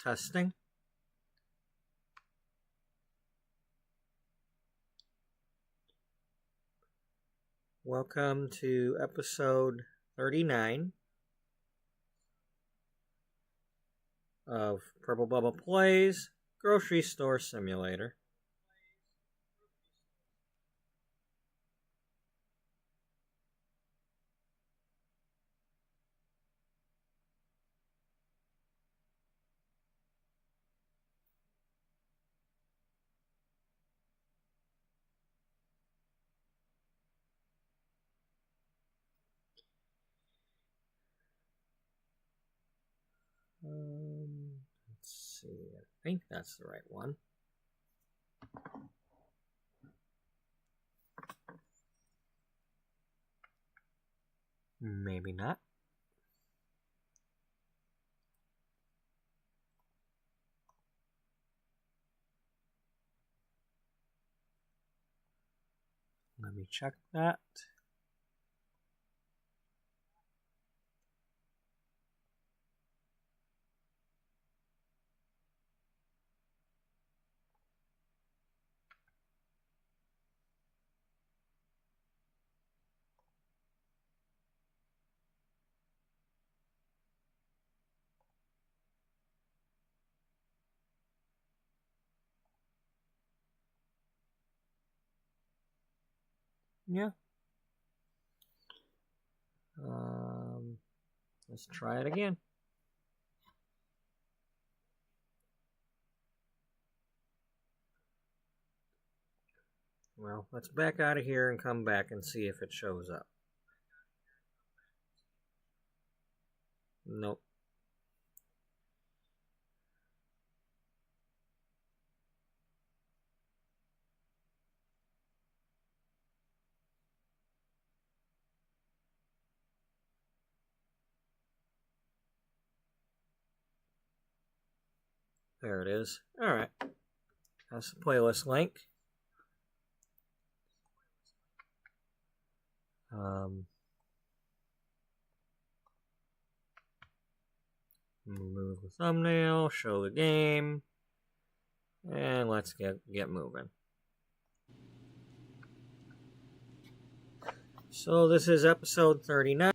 Testing. Welcome to episode 39 of PurpleBubba Plays Grocery Store Simulator. Let's see, I think that's the right one. Maybe not. Let me check that. Yeah. Let's try it again. Well, let's back out of here and come back and see if it shows up. Nope. There it is. Alright. That's the playlist link. Move the thumbnail, show the game, and let's get moving. So this is episode 39.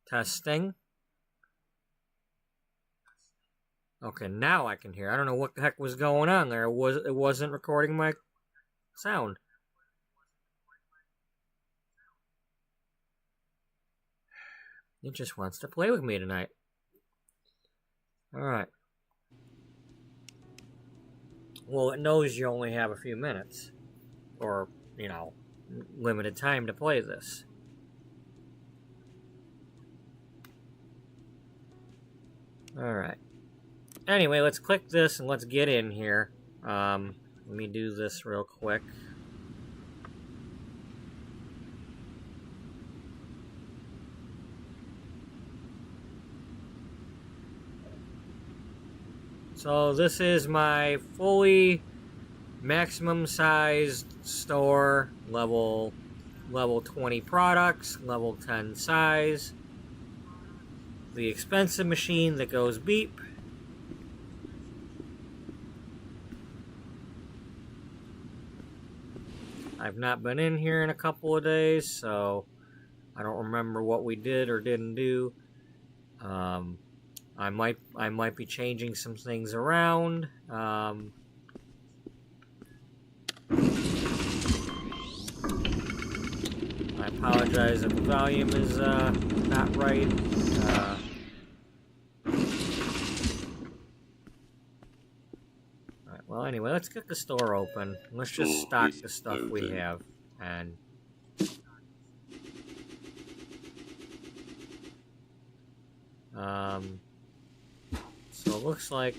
Testing. Okay, now I can hear. I don't know what the heck was going on there. It wasn't recording my sound. It just wants to play with me tonight. Alright. Well, it knows you only have a few minutes. Or, limited time to play this. Alright. Anyway, let's click this and let's get in here. Let me do this real quick. So this is my fully maximum sized store, level 20 products, level 10 size. The expensive machine that goes beep. I've not been in here in a couple of days, so I don't remember what we did or didn't do. I might be changing some things around. apologize if the volume is not right. Alright, well, anyway, let's get the store open. Let's just stock the stuff we have. And so it looks like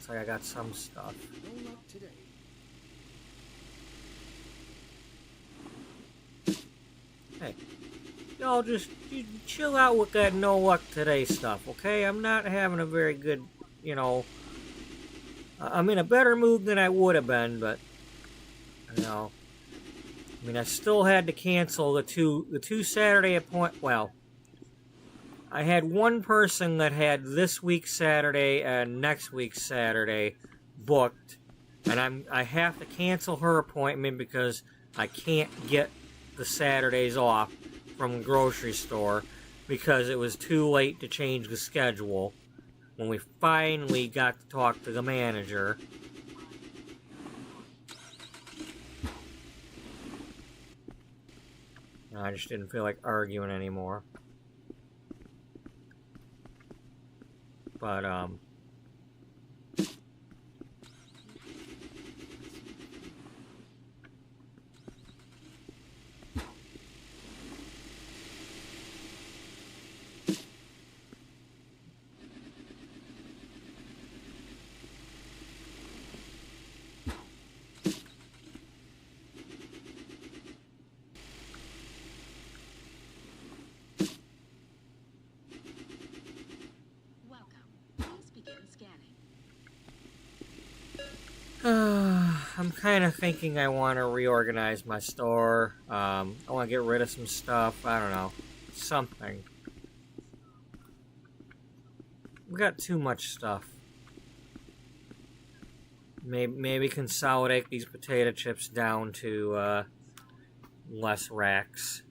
I got some stuff. No luck today. Hey, y'all just you chill out with that no luck today stuff, okay? I'm not having a very good, you know. I'm in a better mood than I would have been, but you know, I mean, I still had to cancel the two Saturday appointments. Well, I had one person that had this week's Saturday and next week's Saturday booked, and I have to cancel her appointment because I can't get the Saturdays off from the grocery store because it was too late to change the schedule when we finally got to talk to the manager. I just didn't feel like arguing anymore. But, I'm kind of thinking I want to reorganize my store. I want to get rid of some stuff. I don't know. Something. We got too much stuff. Maybe consolidate these potato chips down to less racks.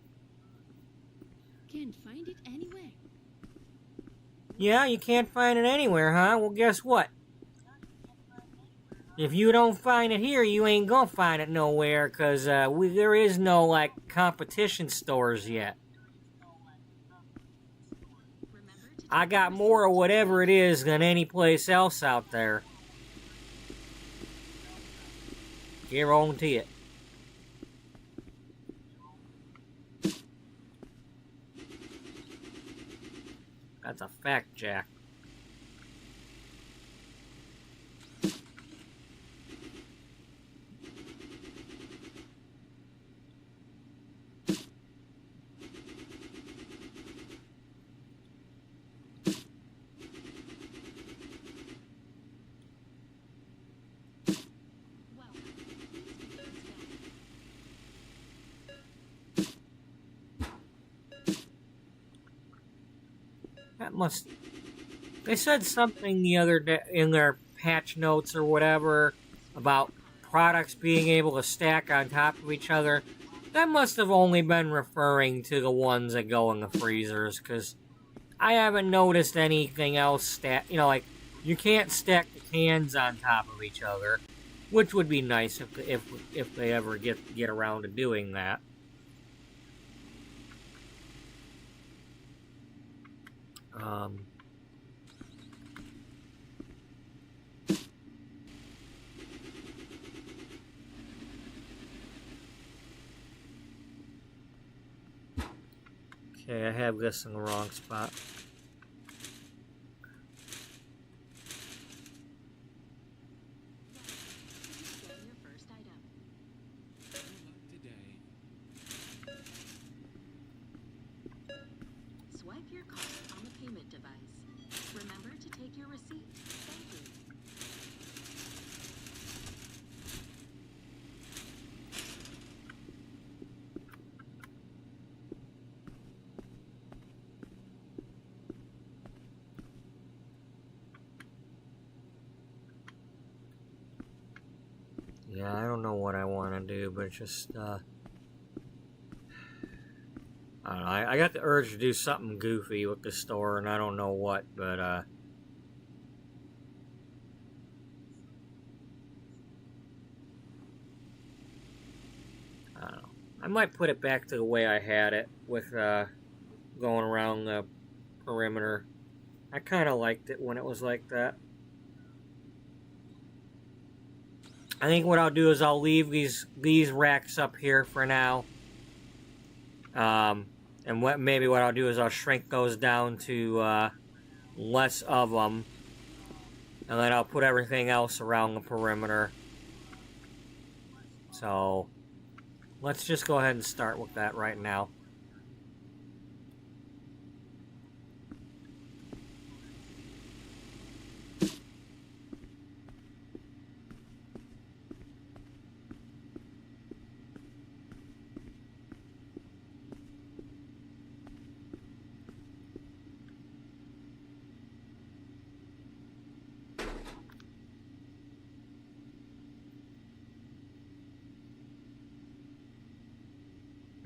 Can't find it anywhere. Yeah, you can't find it anywhere, huh? Well, guess what? If you don't find it here, you ain't gonna find it nowhere, because there is no, like, competition stores yet. I got more of whatever it is than any place else out there. Guarantee it. That's a fact, Jack. They said something the other day in their patch notes or whatever about products being able to stack on top of each other. That must have only been referring to the ones that go in the freezers, because I haven't noticed anything else like, you can't stack the cans on top of each other, which would be nice if they ever get around to doing that. Okay, I have this in the wrong spot. Swipe your card on the payment device. Remember to take your receipt. Thank you. Yeah, I don't know what I want to do, but just, I don't know. I got the urge to do something goofy with the store, and I don't know what, but I don't know. I might put it back to the way I had it with going around the perimeter. I kind of liked it when it was like that. I think what I'll do is I'll leave these racks up here for now. And maybe what I'll do is I'll shrink those down to less of them, and then I'll put everything else around the perimeter. So let's just go ahead and start with that right now.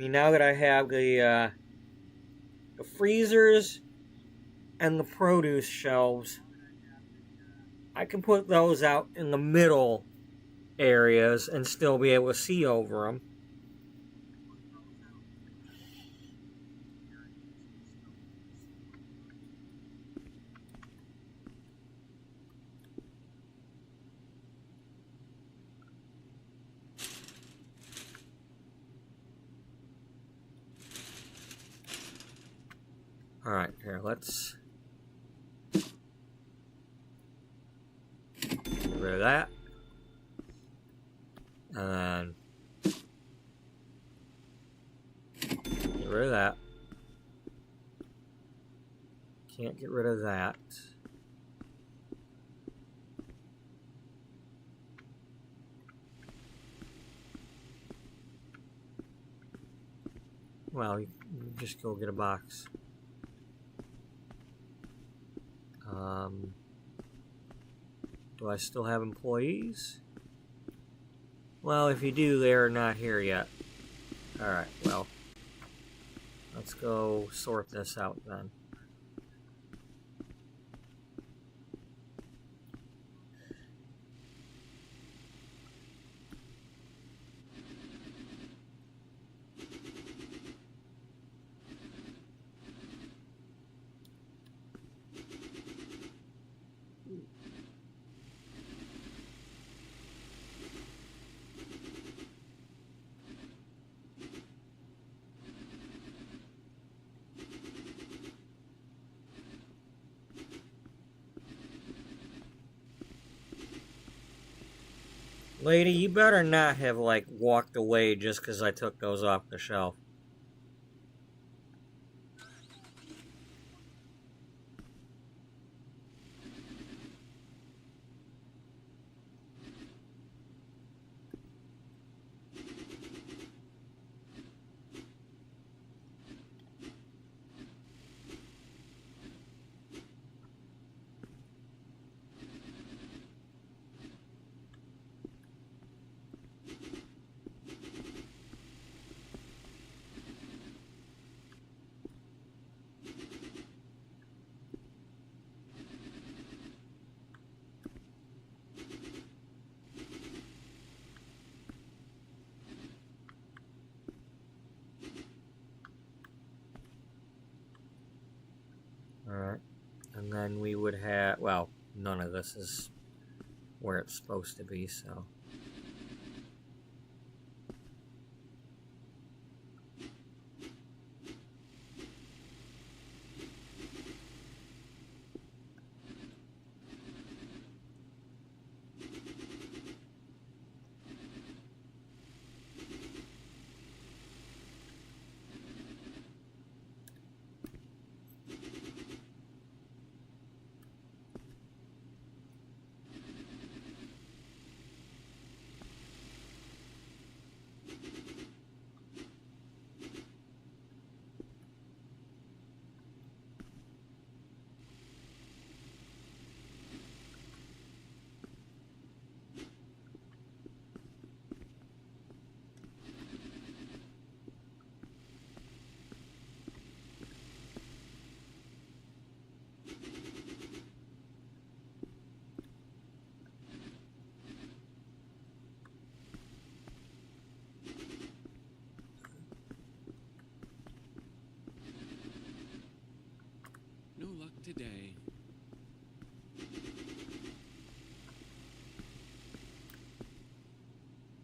Now that I have the freezers and the produce shelves, I can put those out in the middle areas and still be able to see over them. Alright, here, let's get rid of that. And get rid of that. Can't get rid of that. Well, you just go get a box. Do I still have employees? Well, if you do, they're not here yet. Alright, well, let's go sort this out then. Lady, you better not have, like, walked away just because I took those off the shelf. Alright, and then we would have, well, none of this is where it's supposed to be, so. today.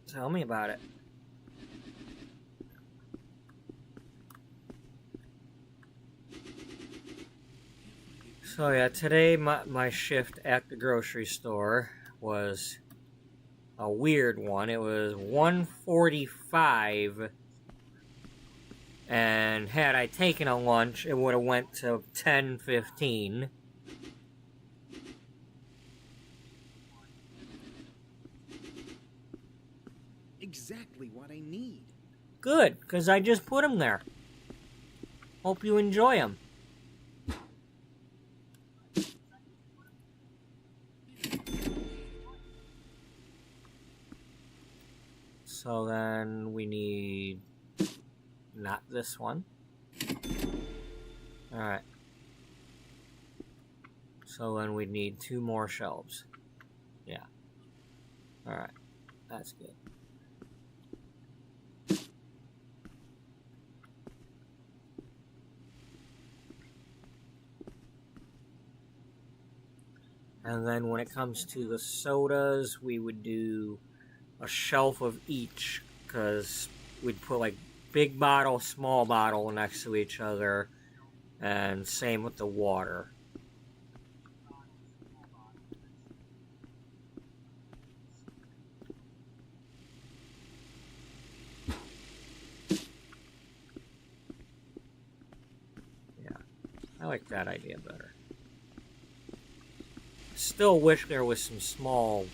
Tell me about it. So yeah, today my shift at the grocery store was a weird one. It was 1:45, and had I taken a lunch, it would have went to 10:15. Exactly what I need. Good, because I just put them there. Hope you enjoy them. So then we need not this one. Alright. So then we need 2 more shelves. Yeah. Alright. That's good. And then when it comes to the sodas, we would do a shelf of each, because we'd put like big bottle, small bottle next to each other, and same with the water. Yeah, I like that idea better. Still wish there was some small...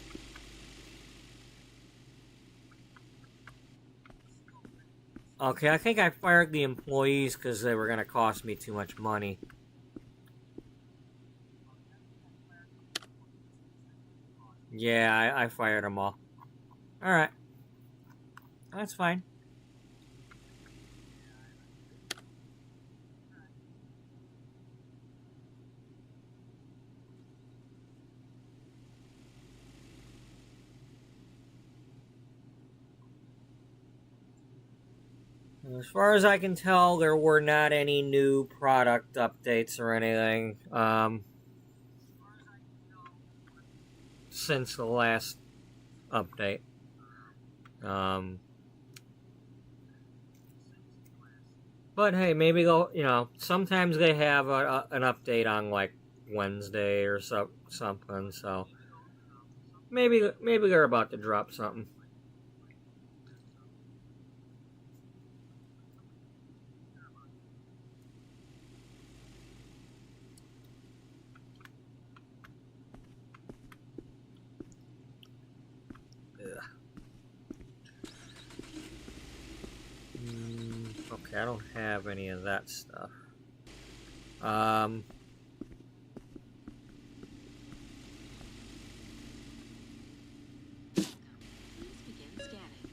Okay, I think I fired the employees because they were going to cost me too much money. Yeah, I fired them all. Alright. That's fine. As far as I can tell, there were not any new product updates or anything since the last update. But hey, maybe they'll, sometimes they have an update on like Wednesday or something, so maybe they're about to drop something. Okay, I don't have any of that stuff. Please begin scanning.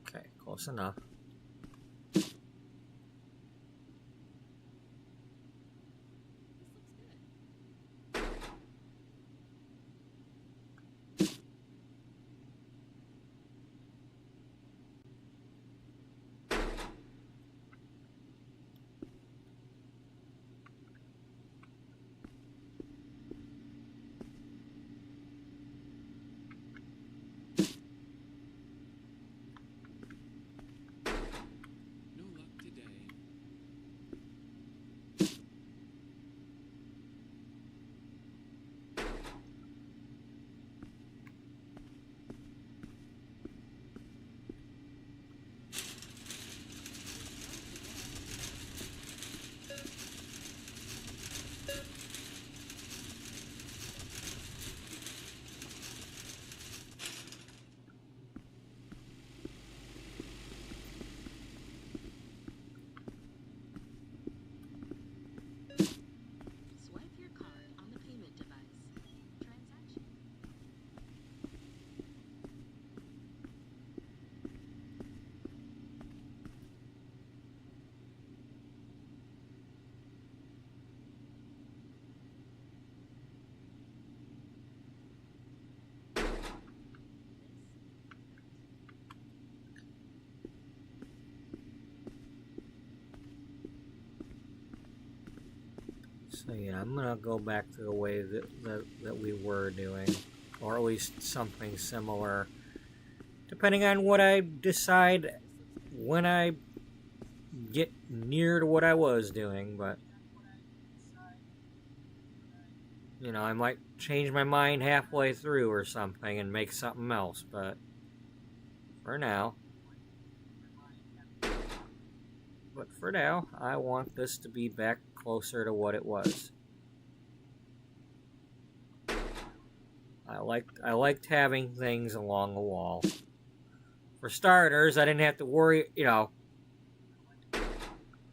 Okay, close enough. So yeah, I'm gonna go back to the way that we were doing, or at least something similar, depending on what I decide when I get near to what I was doing. But you know, I might change my mind halfway through or something and make something else. But for now, I want this to be back closer to what it was. I liked having things along the wall. For starters, I didn't have to worry, you know,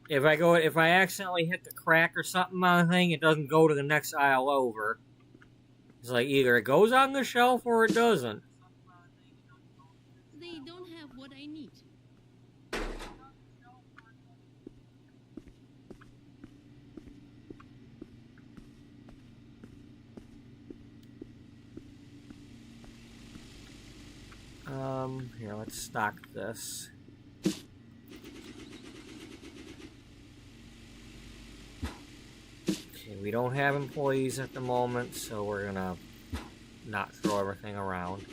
if I accidentally hit the crack or something on the thing, it doesn't go to the next aisle over. It's like either it goes on the shelf or it doesn't. They don't have what I need. Here, let's stock this. Okay, we don't have employees at the moment, so we're gonna not throw everything around.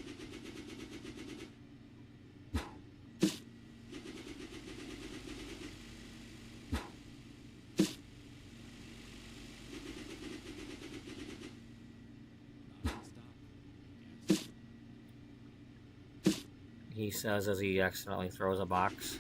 He says as he accidentally throws a box.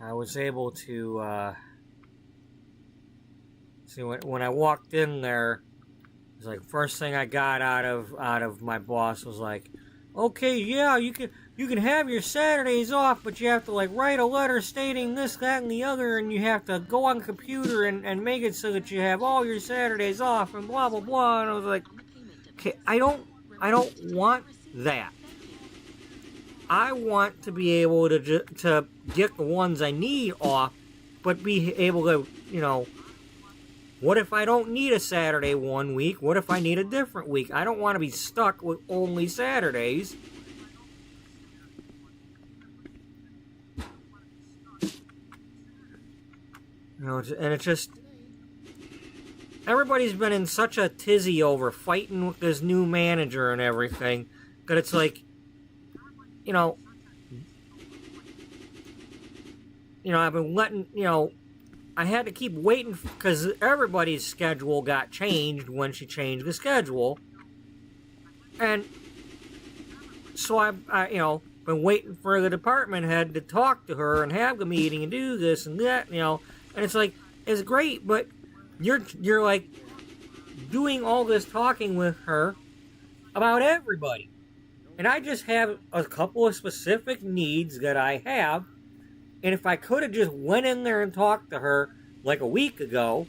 I was able to see when I walked in there, it was like first thing I got out of my boss was like, okay, yeah, you can have your Saturdays off, but you have to like write a letter stating this, that, and the other, and you have to go on the computer and make it so that you have all your Saturdays off and blah blah blah. And I was like, okay, I don't want that. I want to be able to get the ones I need off, but be able to, you know, what if I don't need a Saturday one week? What if I need a different week? I don't want to be stuck with only Saturdays. You know, and it's just, everybody's been in such a tizzy over fighting with this new manager and everything, that it's like, you know, I've been letting, you know, I had to keep waiting because everybody's schedule got changed when she changed the schedule. And so I you know, been waiting for the department head to talk to her and have the meeting and do this and that, you know. And it's like, it's great, but you're like doing all this talking with her about everybody. And I just have a couple of specific needs that I have. And if I could have just went in there and talked to her like a week ago,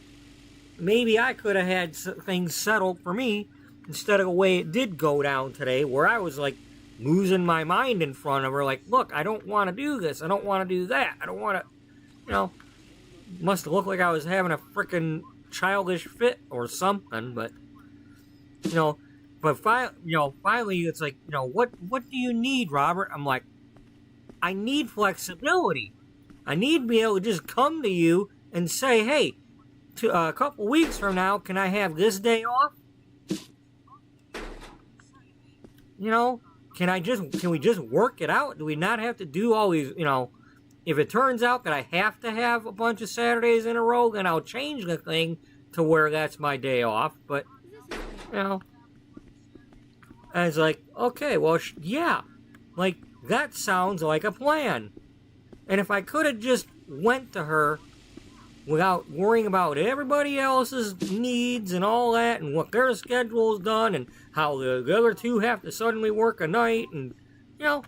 maybe I could have had things settled for me instead of the way it did go down today, where I was like losing my mind in front of her. Like, look, I don't want to do this. I don't want to do that. I don't want to, you know, must look like I was having a freaking childish fit or something. But, you know, finally, it's like, you know, what do you need, Robert? I'm like, I need flexibility. I need to be able to just come to you and say, hey, a couple weeks from now, can I have this day off? You know, can we just work it out? Do we not have to do all these, you know, if it turns out that I have to have a bunch of Saturdays in a row, then I'll change the thing to where that's my day off. But, you know, and it's like, okay, well, yeah, like, that sounds like a plan. And if I could have just went to her without worrying about everybody else's needs and all that, and what their schedule's done, and how the other two have to suddenly work a night, and You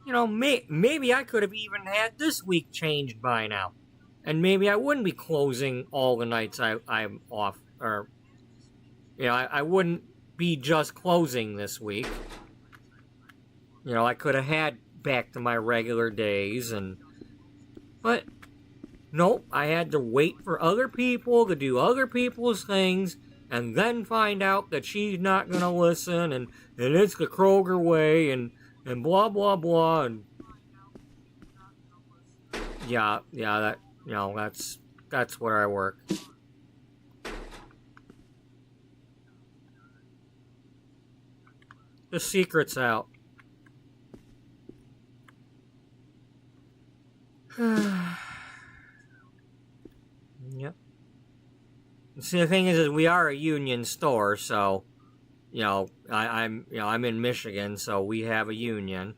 know, maybe I could have even had this week changed by now. And maybe I wouldn't be closing all the nights I'm off. Or, I wouldn't be just closing this week. I could have had back to my regular days. But, nope, I had to wait for other people to do other people's things. And then find out that she's not going to listen. And it's the Kroger way. And blah, blah, blah. And yeah, that's where I work. The secret's out. Yep. See, the thing is we are a union store, so I'm in Michigan, so we have a union.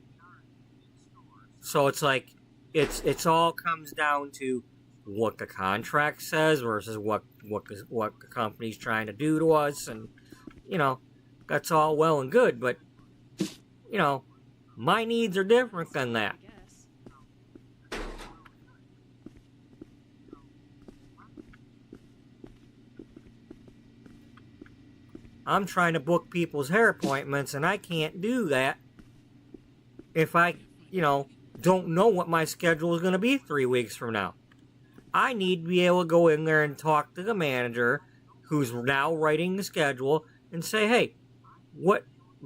So it's like it's all comes down to what the contract says versus what the company's trying to do to us, and that's all well and good, but my needs are different than that. I'm trying to book people's hair appointments, and I can't do that if I, don't know what my schedule is going to be 3 weeks from now. I need to be able to go in there and talk to the manager who's now writing the schedule and say, hey, what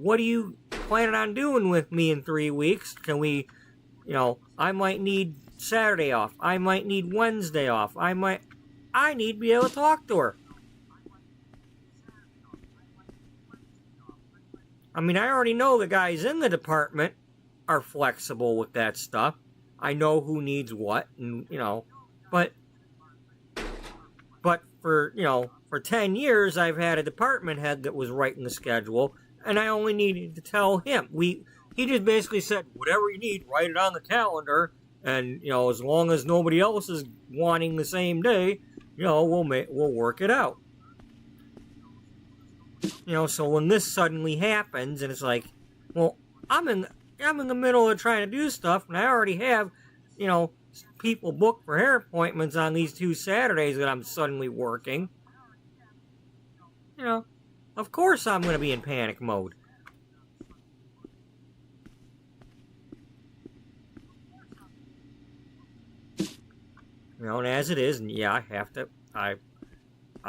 are you planning on doing with me in 3 weeks? Can we, I might need Saturday off. I might need Wednesday off. I need to be able to talk to her. I mean, I already know the guys in the department are flexible with that stuff. I know who needs what, and, but for 10 years, I've had a department head that was writing the schedule, and I only needed to tell him. He just basically said, whatever you need, write it on the calendar, and, as long as nobody else is wanting the same day, we'll work it out. So when this suddenly happens, and it's like, well, I'm in the middle of trying to do stuff, and I already have, people booked for hair appointments on these 2 Saturdays that I'm suddenly working. Of course I'm going to be in panic mode. And as it is, and yeah, I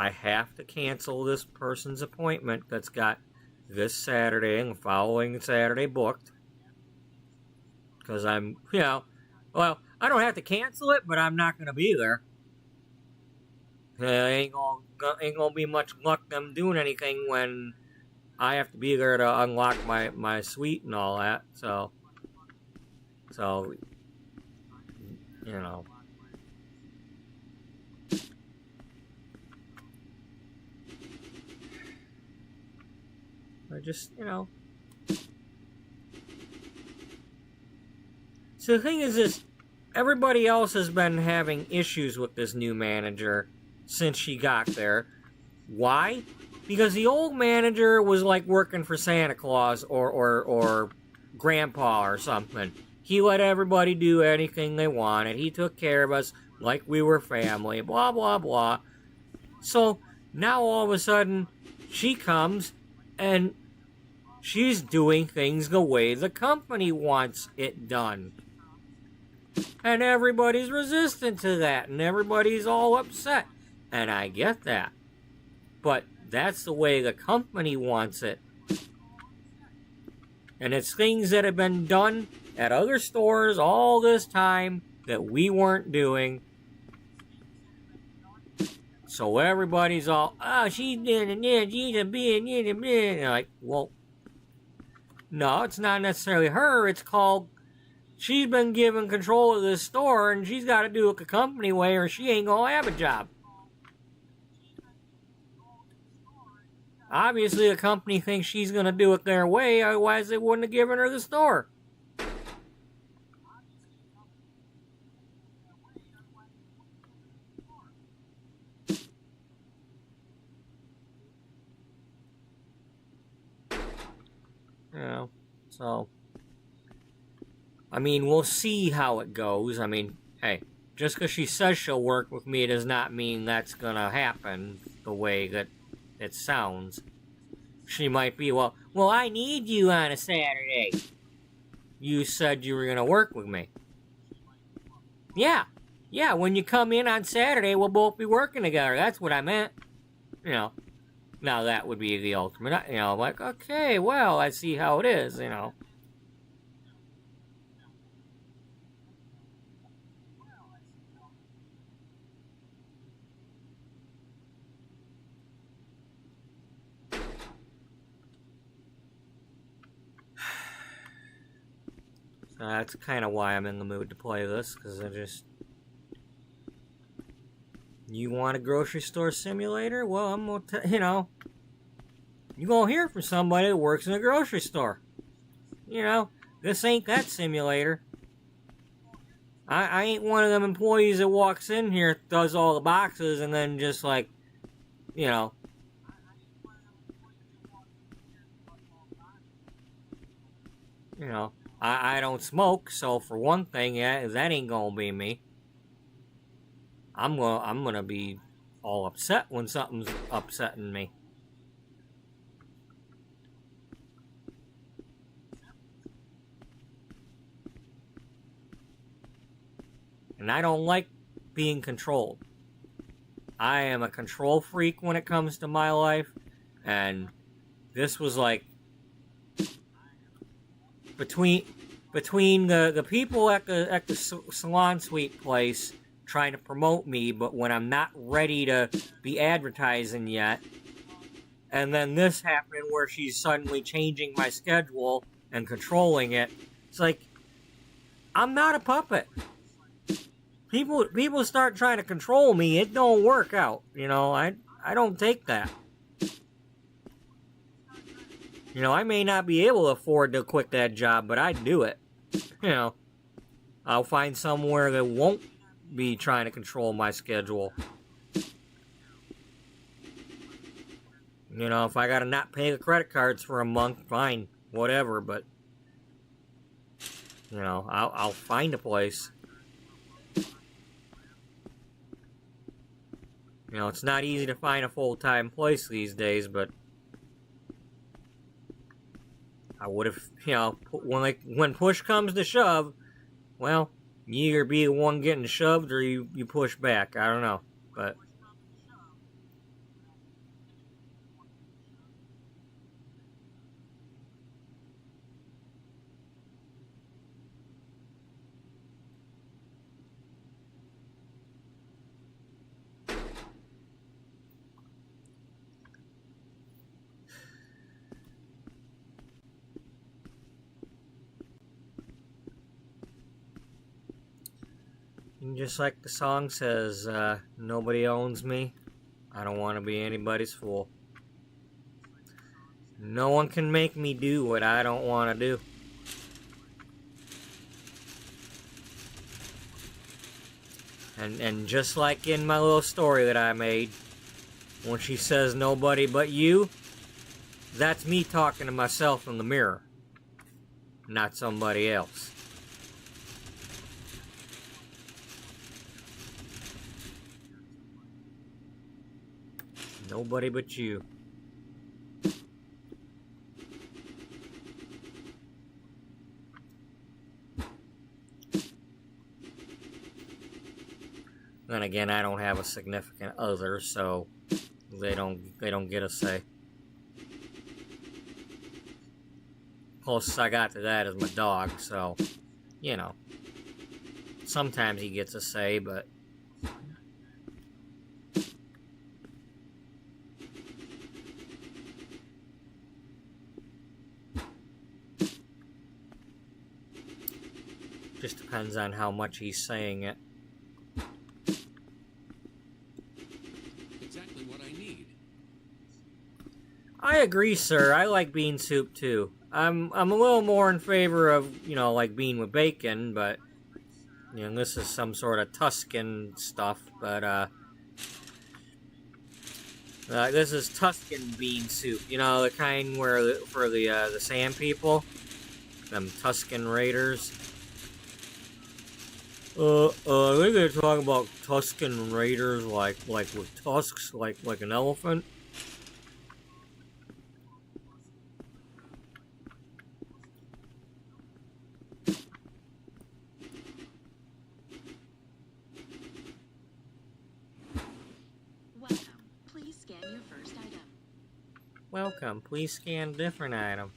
have to cancel this person's appointment that's got this Saturday and the following Saturday booked. Because I'm, well, I don't have to cancel it, but I'm not going to be there. Ain't gonna be much luck them doing anything when I have to be there to unlock my suite and all that. So, I just, So the thing is this, everybody else has been having issues with this new manager since she got there. Why? Because the old manager was like working for Santa Claus or Grandpa or something. He let everybody do anything they wanted. He took care of us like we were family, blah, blah, blah. So now all of a sudden, she comes and she's doing things the way the company wants it done. And everybody's resistant to that, and everybody's all upset. And I get that. But that's the way the company wants it. And it's things that have been done at other stores all this time that we weren't doing. So everybody's all, she's doing it, she's a bitch, and like, well, no, it's not necessarily her. It's called, she's been given control of this store, and she's got to do it the company way, or she ain't gonna have a job. Obviously, the company thinks she's gonna do it their way, otherwise they wouldn't have given her the store. So, I mean, we'll see how it goes. I mean, hey, just because she says she'll work with me does not mean that's gonna happen the way that it sounds. She might be, well, I need you on a Saturday. You said you were gonna work with me. Yeah, when you come in on Saturday, we'll both be working together. That's what I meant. You know, now that would be the ultimate, you know, like, okay, well, I see how it is, you know. So that's kind of why I'm in the mood to play this, because I just... You want a grocery store simulator? Well, I'm gonna you know... You're gonna hear from somebody that works in a grocery store. You know, this ain't that simulator. I ain't one of them employees that walks in here, does all the boxes, and then just like, you know... You know, I don't smoke, so for one thing, yeah, that ain't gonna be me. I'm gonna be all upset when something's upsetting me. And I don't like being controlled. I am a control freak when it comes to my life, and this was like between the people at the salon suite place trying to promote me, but when I'm not ready to be advertising yet, and then this happening where she's suddenly changing my schedule and controlling it. It's like, I'm not a puppet. People start trying to control me, it don't work out. You know, I don't take that. You know, I may not be able to afford to quit that job, but I'd do it. You know, I'll find somewhere that won't be trying to control my schedule. You know, if I gotta not pay the credit cards for a month, fine, whatever, but... You know, I'll find a place. You know, it's not easy to find a full-time place these days, but... I would have, you know, when push comes to shove, well, you either be the one getting shoved or you push back. I don't know, but... And just like the song says, nobody owns me. I don't want to be anybody's fool. No one can make me do what I don't want to do. And just like in my little story that I made, when she says nobody but you, that's me talking to myself in the mirror, not somebody else. Nobody but you. Then again, I don't have a significant other, so they don't get a say. Closest I got to that is my dog, so you know. Sometimes he gets a say, but just depends on how much he's saying it. Exactly what I need. I agree, sir. I like bean soup too. I'm a little more in favor of, you know, like bean with bacon, but you know, this is some sort of Tuscan stuff, but this is Tuscan bean soup, you know, the kind where for the Sand people. Them Tuscan Raiders. They're gonna talk about Tuscan Raiders like with tusks, like an elephant. Welcome. Please scan your first item. Welcome. Please scan different item.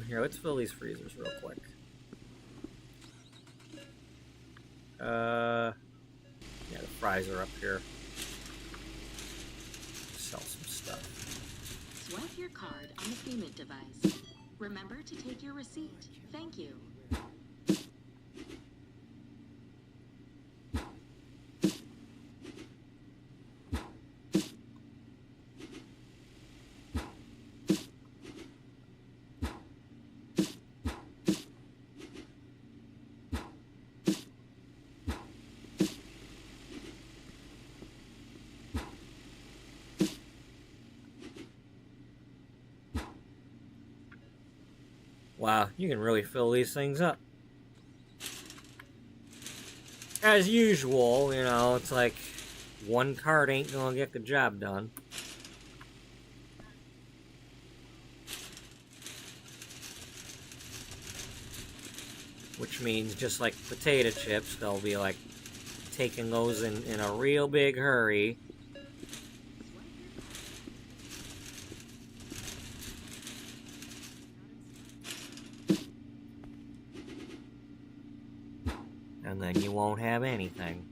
Here, let's fill these freezers real quick. Yeah, the fries are up here. Sell some stuff. Swipe your card on the payment device. Remember to take your receipt. Thank you. Wow, you can really fill these things up. As usual, you know, it's like one card ain't gonna get the job done. Which means just like potato chips, they'll be like taking those in a real big hurry. And then you won't have anything.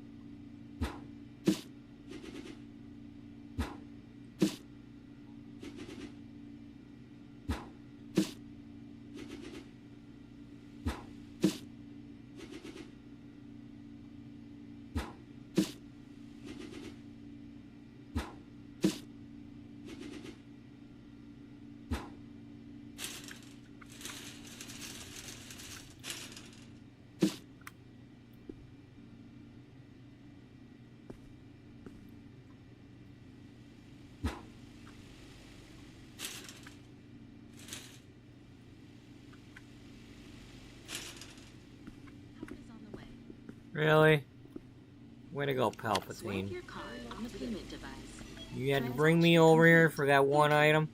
Really? Way to go, Swipe Palpatine. your card on the payment device. You had to bring me over here for that one item?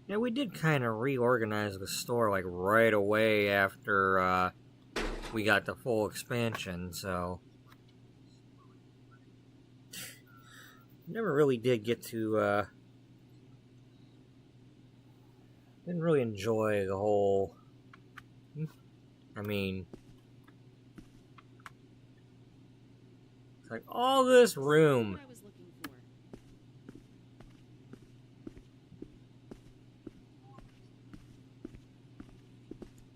Yeah, we did kind of reorganize the store like right away after we got the full expansion, so never really did get to didn't really enjoy the whole, I mean, it's like all this room.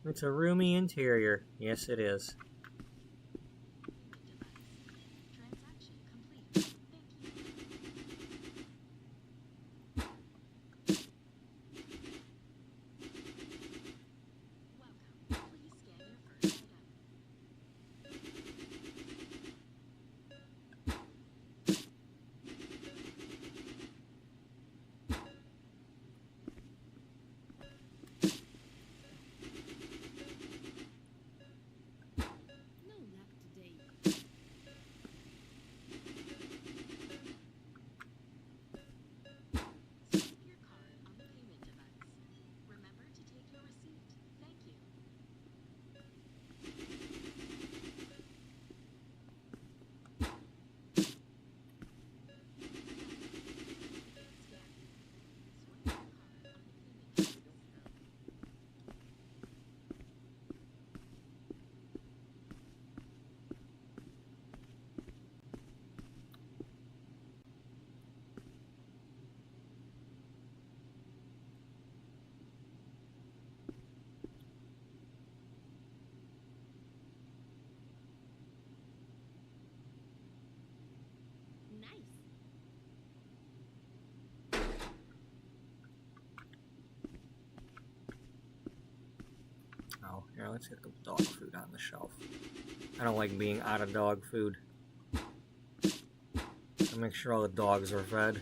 It's a roomy interior. Yes, it is. Transaction complete. Thank you. Welcome. Please scan your first item. Here, let's get the dog food on the shelf. I don't like being out of dog food. I make sure all the dogs are fed.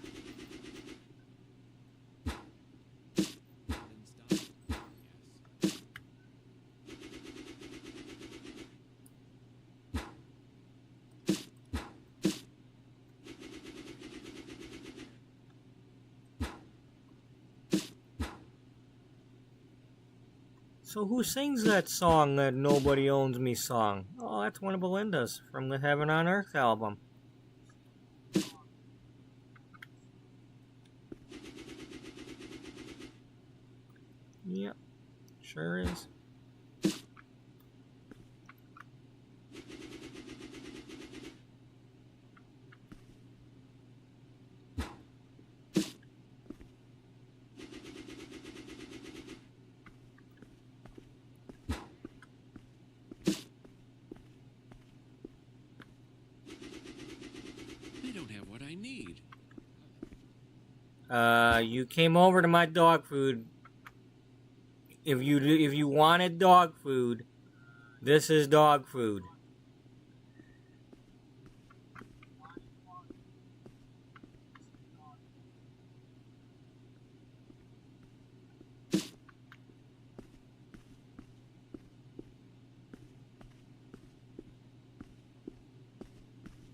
So who sings that song, that Nobody Owns Me song? Oh, that's one of Belinda's from the Heaven on Earth album. Yep, sure is. You came over to my dog food. If you wanted dog food, this is dog food.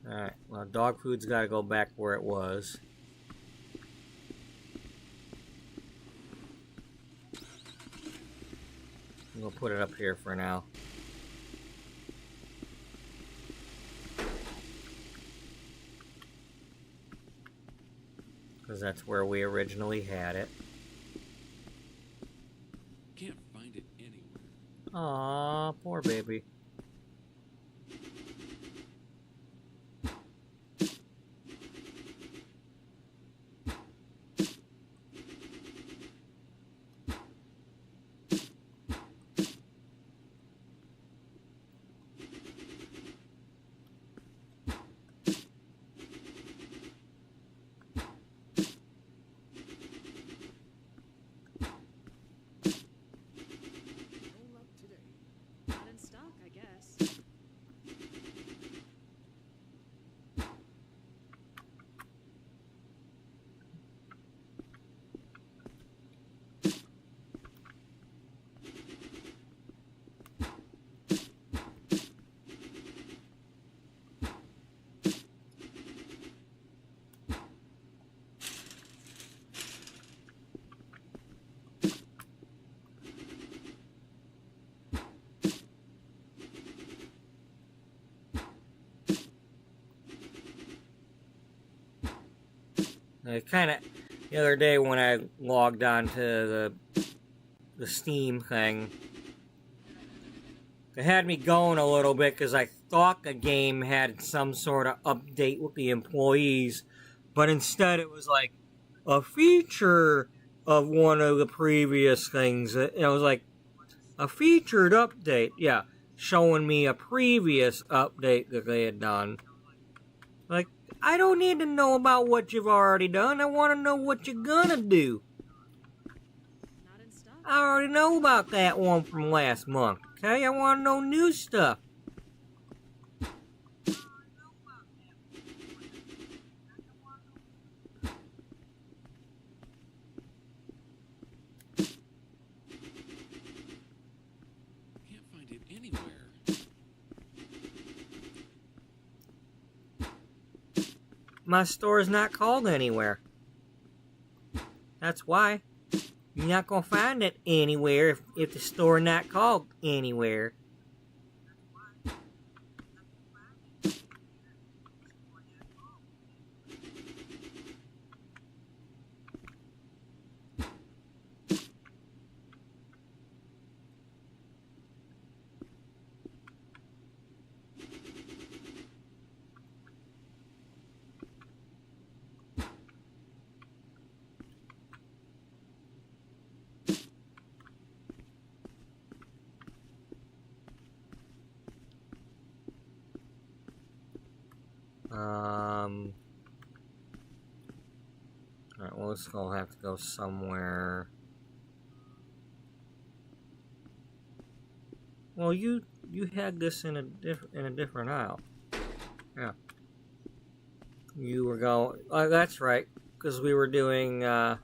Alright, well, dog food's got to go back where it was. I'm going to put it up here for now. Because that's where we originally had it. Can't find it anywhere. Aw, poor baby. No luck today. Not in stock, I guess. The other day when I logged on to the Steam thing, it had me going a little bit because I thought the game had some sort of update with the employees, but instead it was like a feature of one of the previous things. It was like a featured update, yeah, showing me a previous update that they had done. Like, I don't need to know about what you've already done. I want to know what you're gonna do. Not in stock. I already know about that one from last month. Okay, I want to know new stuff. Can't find it anywhere. My store is not called anywhere. That's why. You're not gonna find it anywhere if the store not called anywhere. Alright, well, this will have to go somewhere. Well, you had this in a different aisle. Yeah. You were going. Oh, that's right, because we were doing. And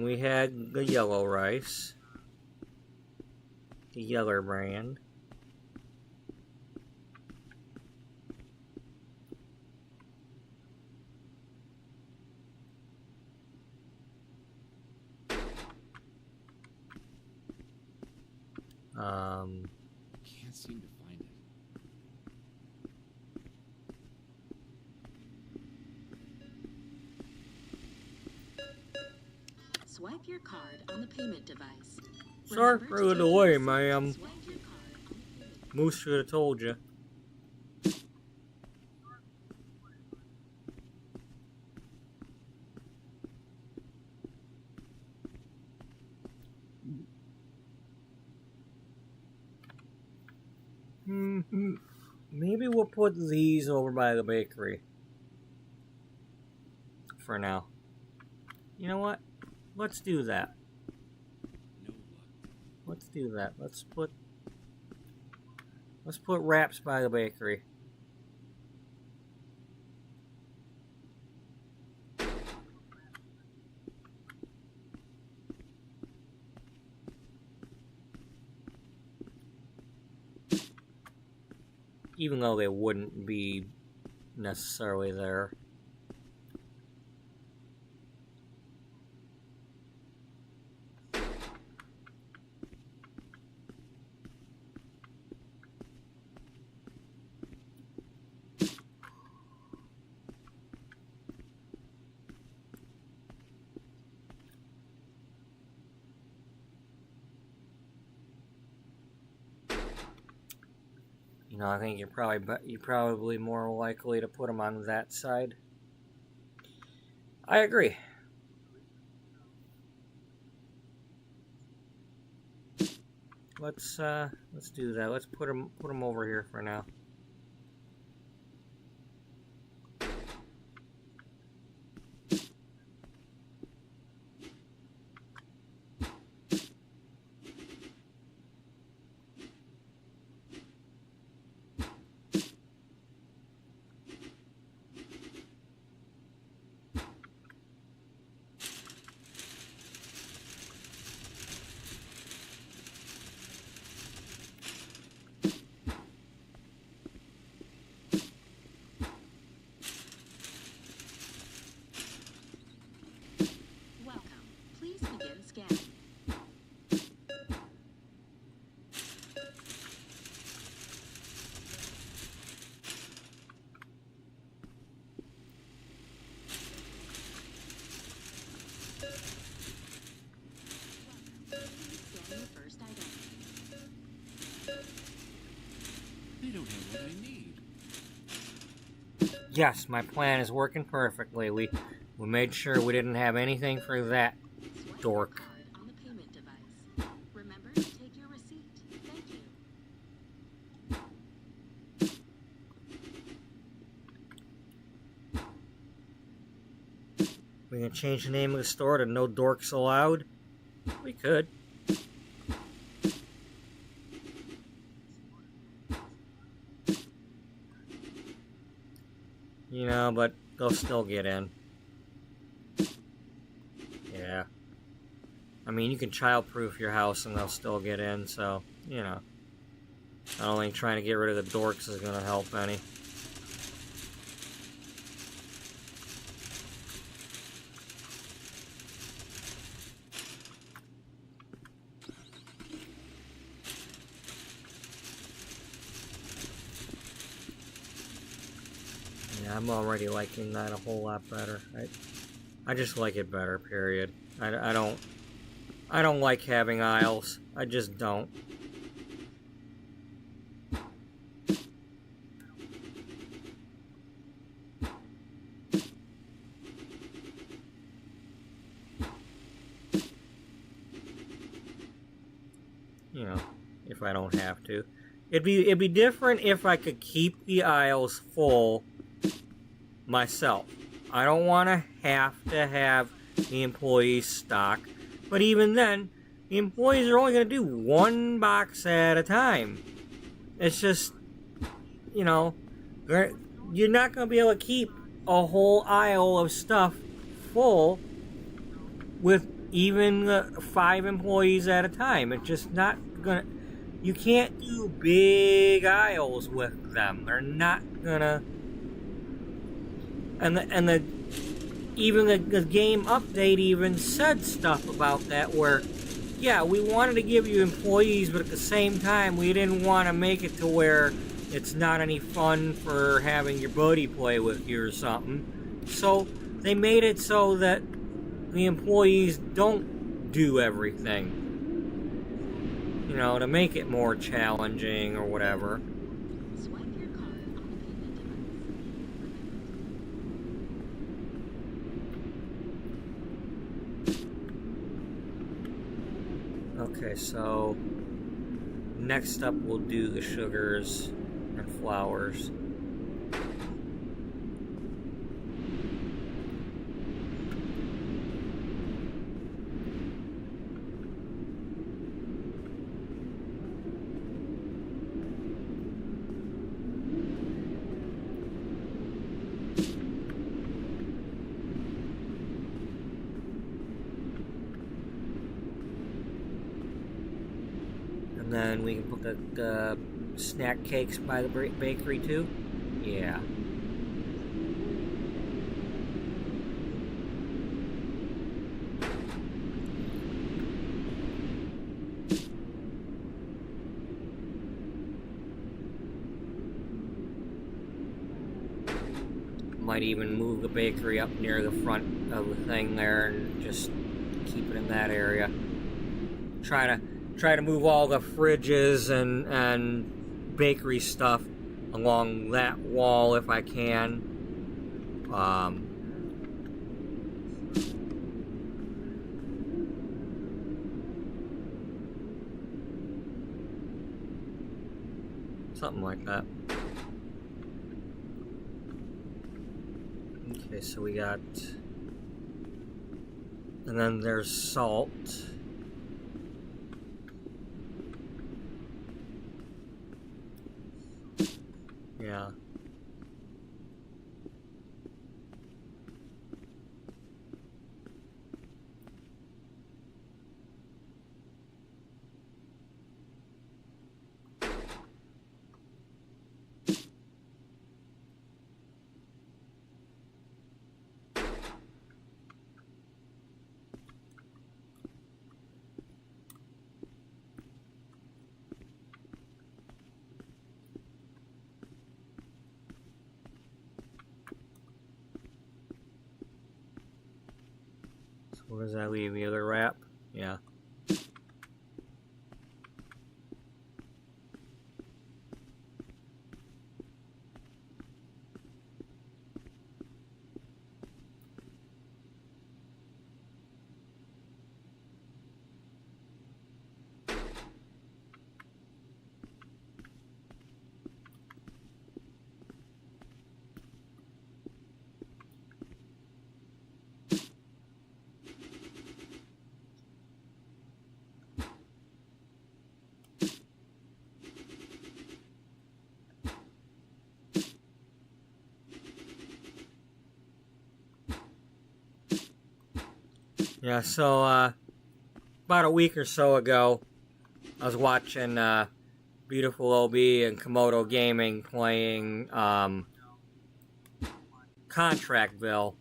we had the yellow rice, the yellow brand. Can't seem to find it. Swipe your card on the payment device. Sorry Remember for to the take your delay, receipt. ma'am. Swipe your card on the payment Moose should have told you. Maybe we'll put these over by the bakery. For now. You know what? Let's do that. No luck. Let's do that. Let's put wraps by the bakery. Even though they wouldn't be necessarily there. You know, I think you're probably more likely to put them on that side. I agree. Let's do that. Let's put them over here for now. Welcome. Please begin scanning. Please scan your first item. They don't have what I need. Yes, my plan is working perfectly. We made sure we didn't have anything for that Swipe dork. your card on the payment device. Remember to take your receipt. Thank you. We can change the name of the store to No Dorks Allowed. We could. You know, but they'll still get in. Yeah. I mean, you can child-proof your house and they'll still get in, so, you know. I don't think trying to get rid of the dorks is going to help any. Yeah, I'm already liking that a whole lot better. I just like it better, period. I don't like having aisles. I just don't. You know, if I don't have to. It'd be different if I could keep the aisles full myself. I don't want to have the employees stock, but even then, the employees are only going to do one box at a time. It's just, you know, you're not going to be able to keep a whole aisle of stuff full with even 5 employees at a time. It's just not going to... You can't do big aisles with them. They're not going to... Even the game update even said stuff about that where, yeah, we wanted to give you employees, but at the same time, we didn't want to make it to where it's not any fun for having your buddy play with you or something. So they made it so that the employees don't do everything. You know, to make it more challenging or whatever. Swipe your card on the payment device. Okay, so next up we'll do the sugars and flours. And then we can put the snack cakes by the bakery too? Yeah. Might even move the bakery up near the front of the thing there and just keep it in that area. Try to move all the fridges and bakery stuff along that wall if I can. Something like that. Okay, so we got... And then there's salt. Yeah. So where does that leave? The other wrap? Yeah. Yeah, so, about a week or so ago, I was watching, Beautiful OB and Komodo Gaming playing, Contractville,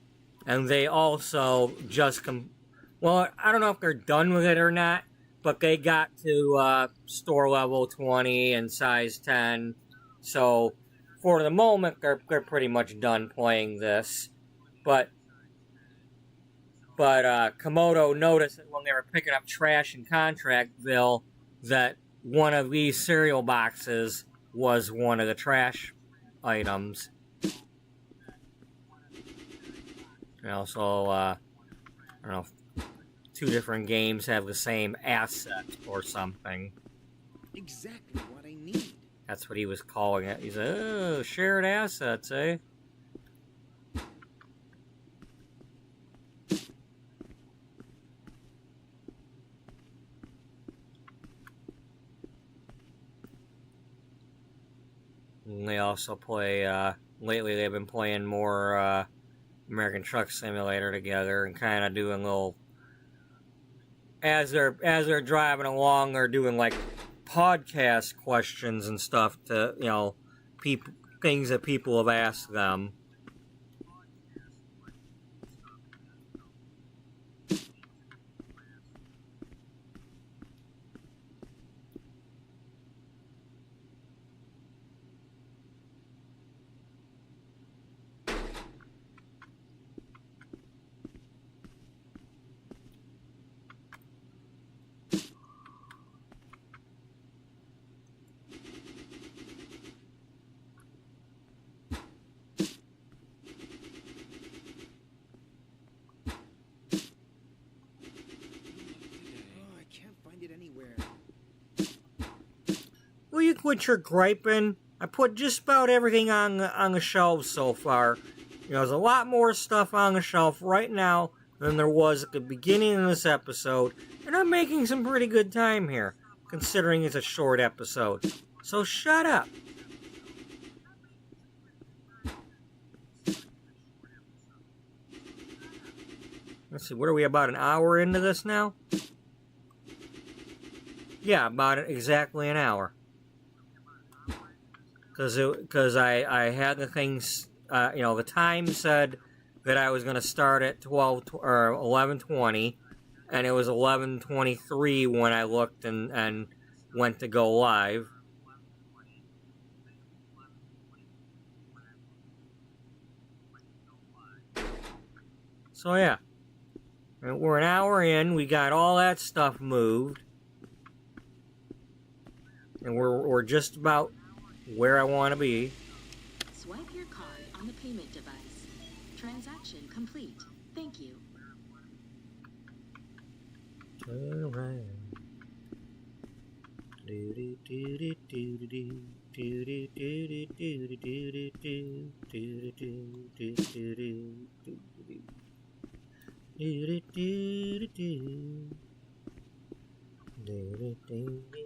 and they also just well, I don't know if they're done with it or not, but they got to, store level 20 and size 10, so, for the moment, they're pretty much done playing this, but Komodo noticed that when they were picking up trash in Contractville that one of these cereal boxes was one of the trash items. You know, so, I don't know if 2 different games have the same asset or something. Exactly what I need. That's what he was calling it. He said, oh, shared assets, eh? also play. Lately, they've been playing more American Truck Simulator together and kind of doing little. As they're driving along, they're doing like podcast questions and stuff to things that people have asked them. Oh, I can't find it anywhere. Will you quit your griping? I put just about everything on the shelves so far. There's a lot more stuff on the shelf right now than there was at the beginning of this episode, and I'm making some pretty good time here, considering it's a short episode. So shut up. Let's see, what are we, about an hour into this now? Yeah, about exactly an hour. Because I had the things, the time said that I was going to start at 11:20, and it was 11:23 when I looked and went to go live. So yeah, we're an hour in. We got all that stuff moved, and we're just about where I want to be. Swipe your card on the payment device. Transaction complete. Thank you. Turn around. Do do do do do do do do do do do do do do do do do. Do do do do do do do.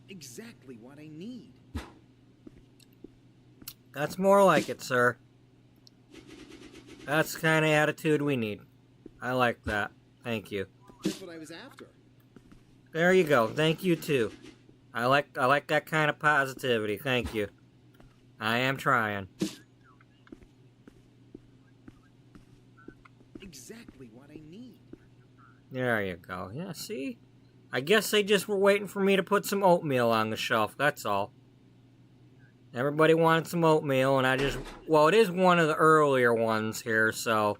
Exactly what I need. That's more like it, sir. That's the kind of attitude we need. I like that. Thank you. Just what I was after. There you go. Thank you too. I like that kind of positivity. Thank you. I am trying. Exactly what I need. There you go. Yeah, see? I guess they just were waiting for me to put some oatmeal on the shelf, that's all. Everybody wanted some oatmeal, and it is one of the earlier ones here, so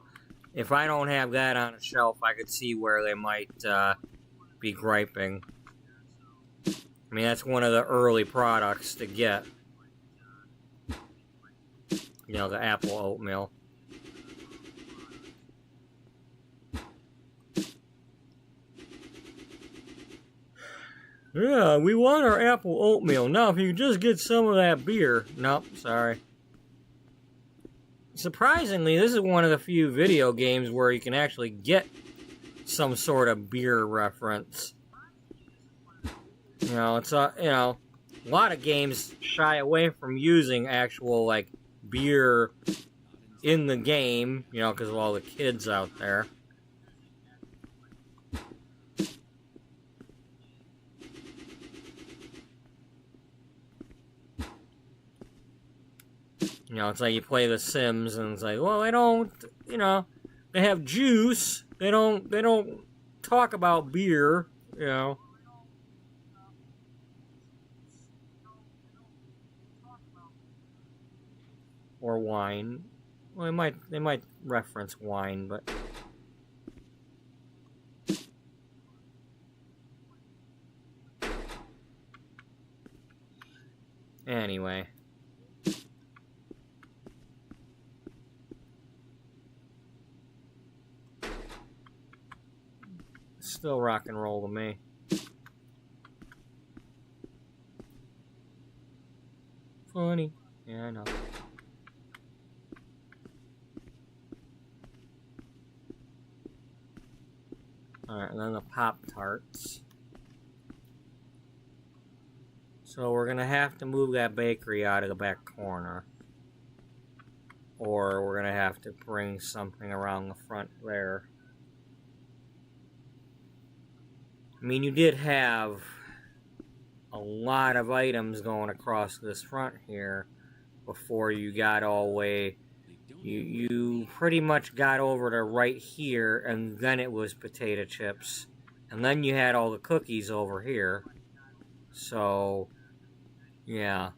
if I don't have that on a shelf, I could see where they might be griping. I mean, that's one of the early products to get. The apple oatmeal. Yeah, we want our apple oatmeal. Now, if you just get some of that beer. Nope, sorry. surprisingly, this is one of the few video games where you can actually get some sort of beer reference. You know, it's a lot of games shy away from using actual like beer in the game, you know, because of all the kids out there. You know, it's like you play The Sims, and it's like, well, they don't, you know, they have juice. They don't talk about beer, you know. Or wine. Well, they might reference wine, but anyway. Still rock and roll to me. Funny. Yeah, I know. Alright, and then the Pop-Tarts. So we're gonna have to move that bakery out of the back corner. Or we're gonna have to bring something around the front there. I mean, you did have a lot of items going across this front here before you got all the way. You pretty much got over to right here, and then it was potato chips. And then you had all the cookies over here. So, yeah.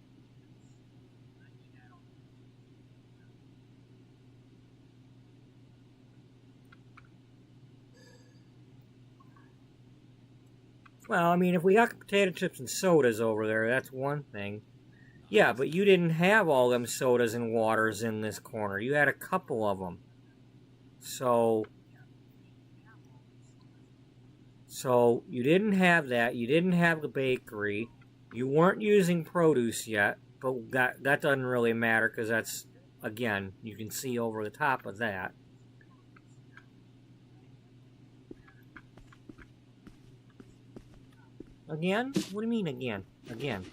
Well, I mean, if we got potato chips and sodas over there, that's one thing. Yeah, but you didn't have all them sodas and waters in this corner. You had a couple of them. So you didn't have that. You didn't have the bakery. You weren't using produce yet, but that doesn't really matter because that's, again, you can see over the top of that. Again? What do you mean again? Again.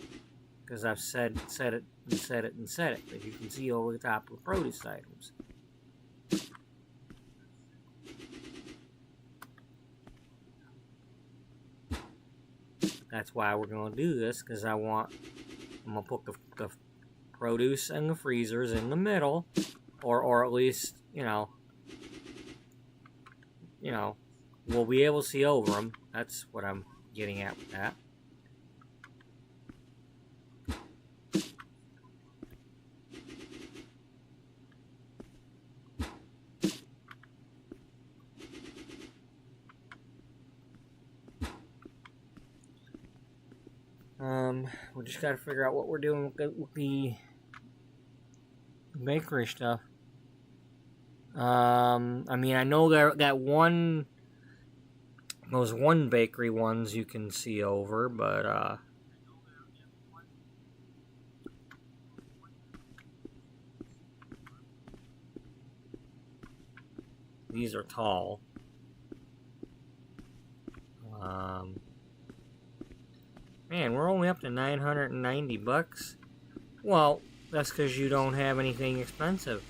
Because I've said it, that you can see over the top of produce items. That's why we're going to do this, because I'm going to put the produce and the freezers in the middle, or at least, you know, we'll be able to see over them. That's what I'm getting at with that. We just got to figure out what we're doing with the bakery stuff. I mean, I know that those one bakery ones you can see over, but these are tall. Man, we're only up to $990. Well, that's because you don't have anything expensive.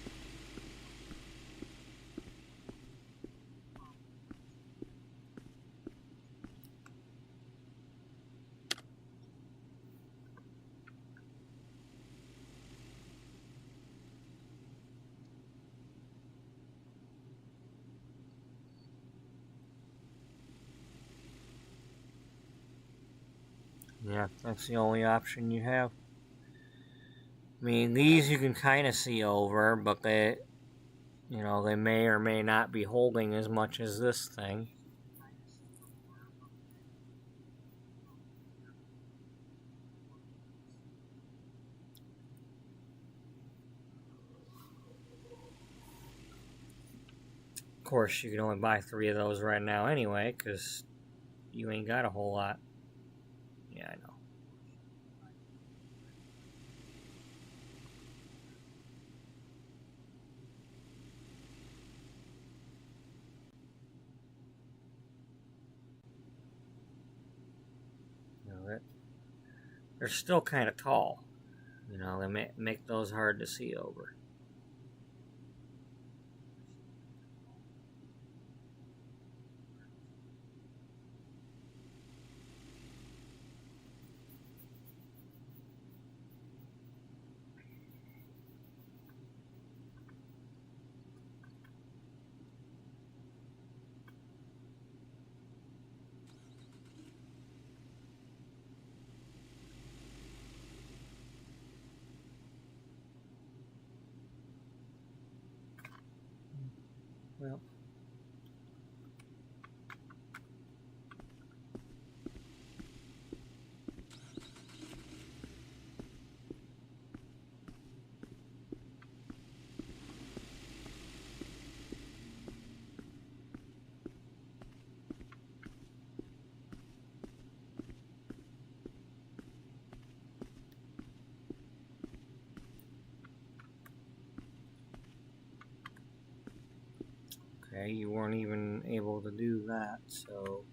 Yeah, that's the only option you have. I mean, these you can kind of see over, but they may or may not be holding as much as this thing. Of course, you can only buy 3 of those right now anyway, because you ain't got a whole lot. Yeah, I know. they're still kind of tall. You know, they make those hard to see over. Well, okay, you weren't even able to do that, so...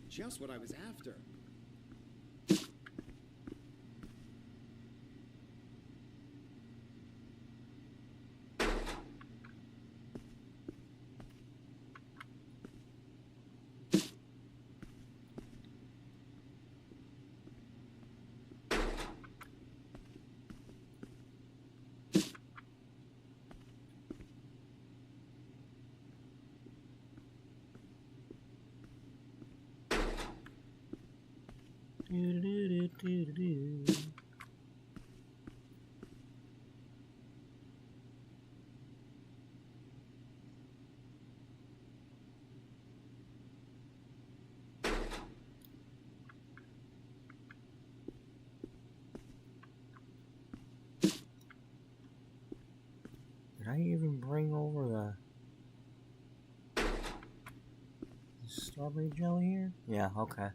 Just what I was after. Did I even bring over the strawberry jelly here? Yeah, okay.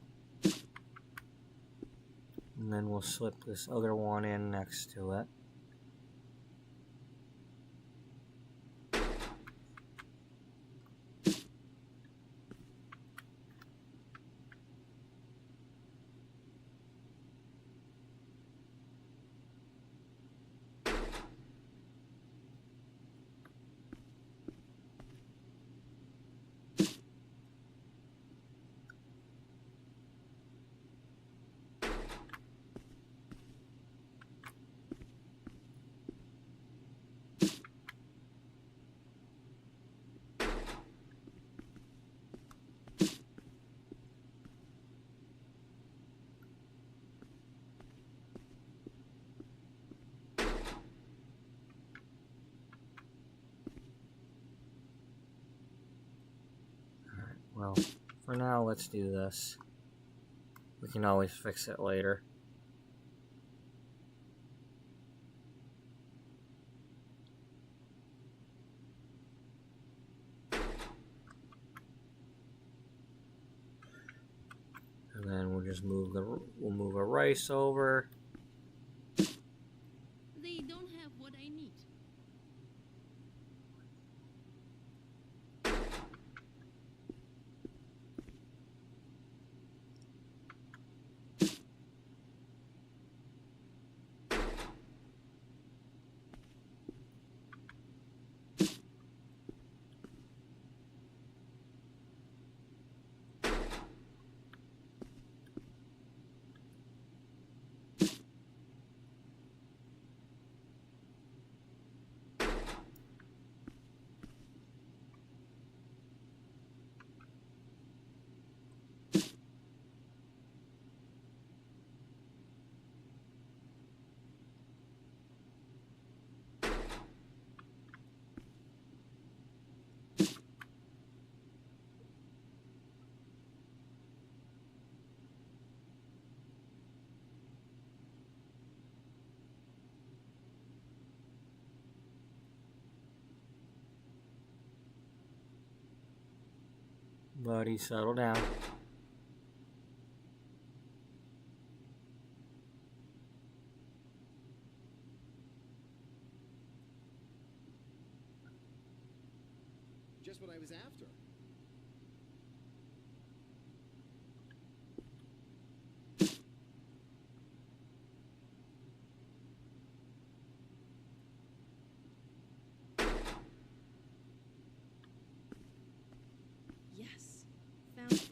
And then we'll slip this other one in next to it. Well, for now, let's do this. We can always fix it later. And then we'll just move we'll move a rice over. They don't have what I need. Buddy, settle down. Just what I was after. Yes, found it.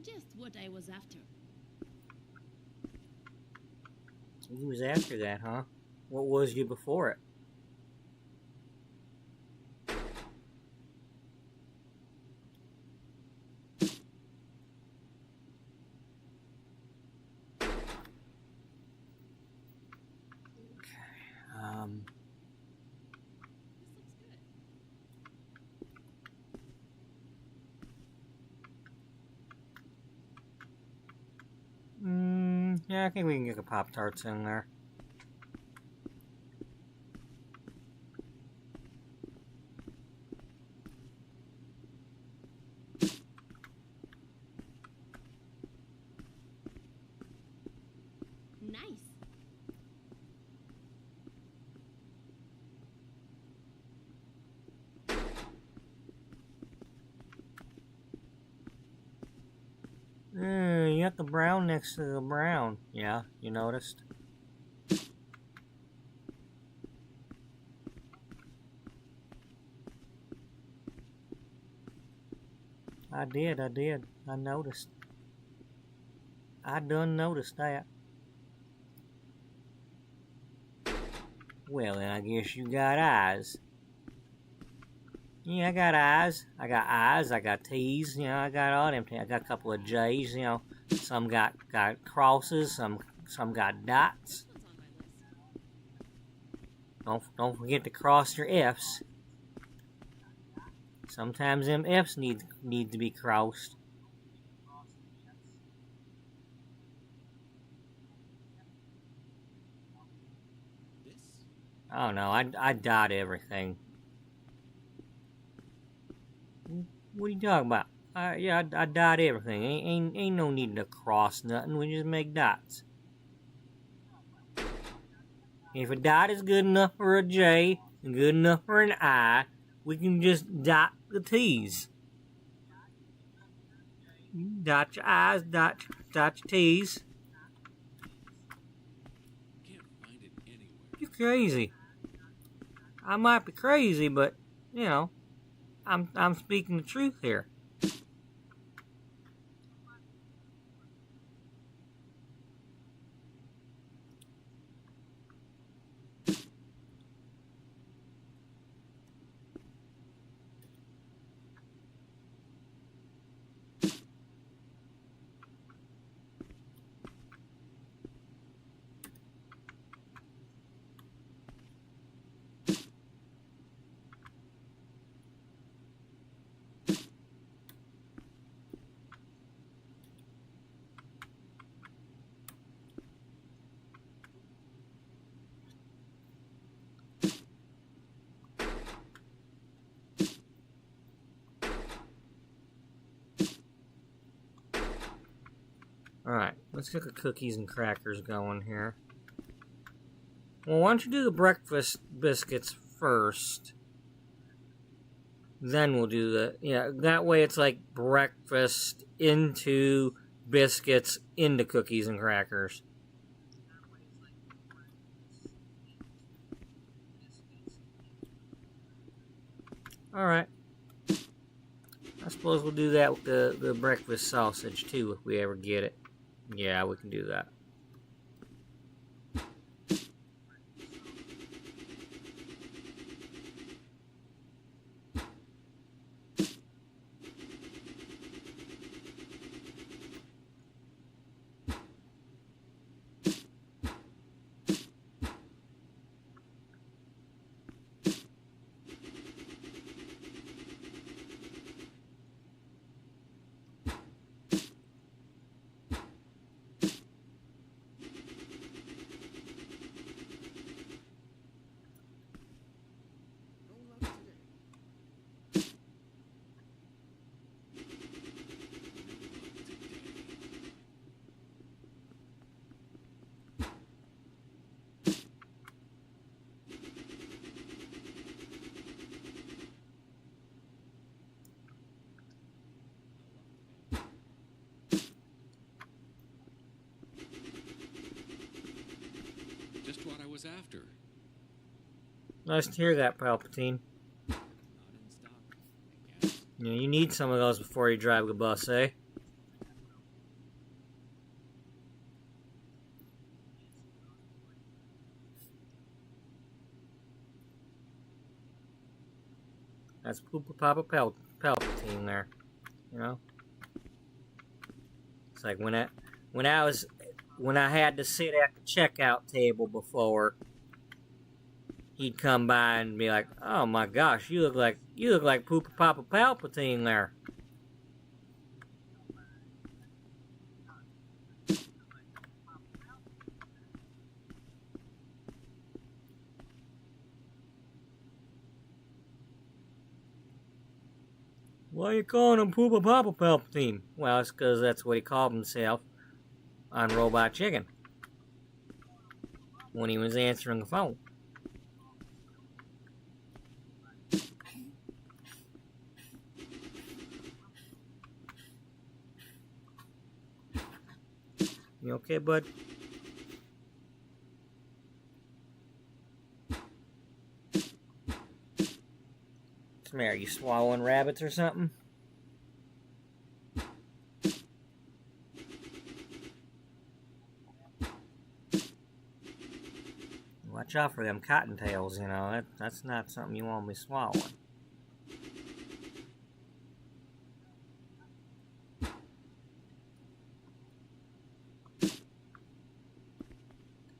Just what I was after. You was after that, huh? What was you before it? Um, yeah, I think we can get the Pop-Tarts in there. Nice. You got the brown next to the brown. Yeah, you noticed? I did. I noticed. I done noticed that. Well, then I guess you got eyes. Yeah, I got eyes. I got T's. You know, I got all them things. I got a couple of J's. You know, some got crosses. Some got dots. Don't forget to cross your F's. Sometimes them F's need to be crossed. This? I don't know. I dot everything. What are you talking about? Yeah, I dot everything. Ain't no need to cross nothing. We just make dots. If a dot is good enough for a J and good enough for an I, we can just dot the T's. Dot your I's, dot your T's. Can't find it anywhere. You're crazy. I might be crazy, but, you know, I'm speaking the truth here. Alright, let's get the cookies and crackers going here. Well, why don't you do the breakfast biscuits first? Then we'll do the... Yeah, that way it's like breakfast into biscuits into cookies and crackers. Alright. I suppose we'll do that with the breakfast sausage too if we ever get it. Yeah, we can do that. No luck today. Just what I was after. Nice to hear that, Palpatine. Not in stock, I guess. You know, you need some of those before you drive the bus, eh? That's PurpleBubba Palpatine there, you know. It's like when I had to sit at the checkout table before, he'd come by and be like, "Oh my gosh, you look like PurpleBubba Palpatine there." Why are you calling him PurpleBubba Palpatine? Well, it's because that's what he called himself on Robot Chicken when he was answering the phone. You okay, bud? What's the matter? You swallowing rabbits or something? Watch out for them cottontails, you know. That's not something you want to be swallowing.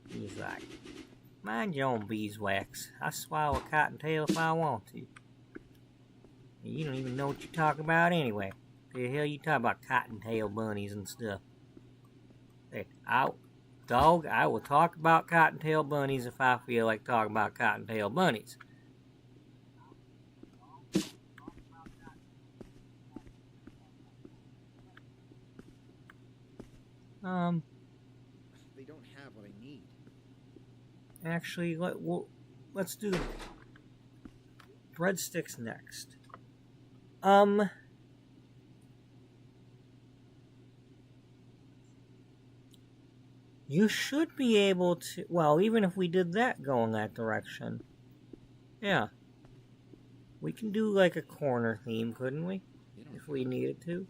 He's like, mind your own beeswax. I swallow a cottontail if I want to. You don't even know what you're talking about anyway. The hell you talking about cottontail bunnies and stuff? Hey, I will talk about cottontail bunnies if I feel like talking about cottontail bunnies. They don't have what I need. Actually, let's do the breadsticks next. You should be able to, well, even if we did that going that direction. Yeah. We can do like a corner theme, couldn't we? They don't If we needed to.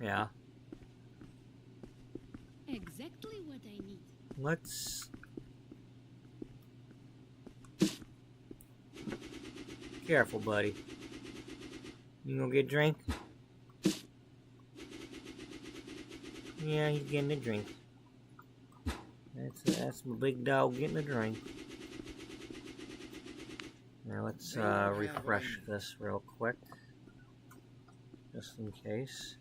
Yeah. Exactly what I need. Let's... Careful, buddy. You gonna get a drink? Yeah, he's getting a drink. That's my big dog getting a drink. Now let's They don't have what I refresh need. this real quick. Just in case.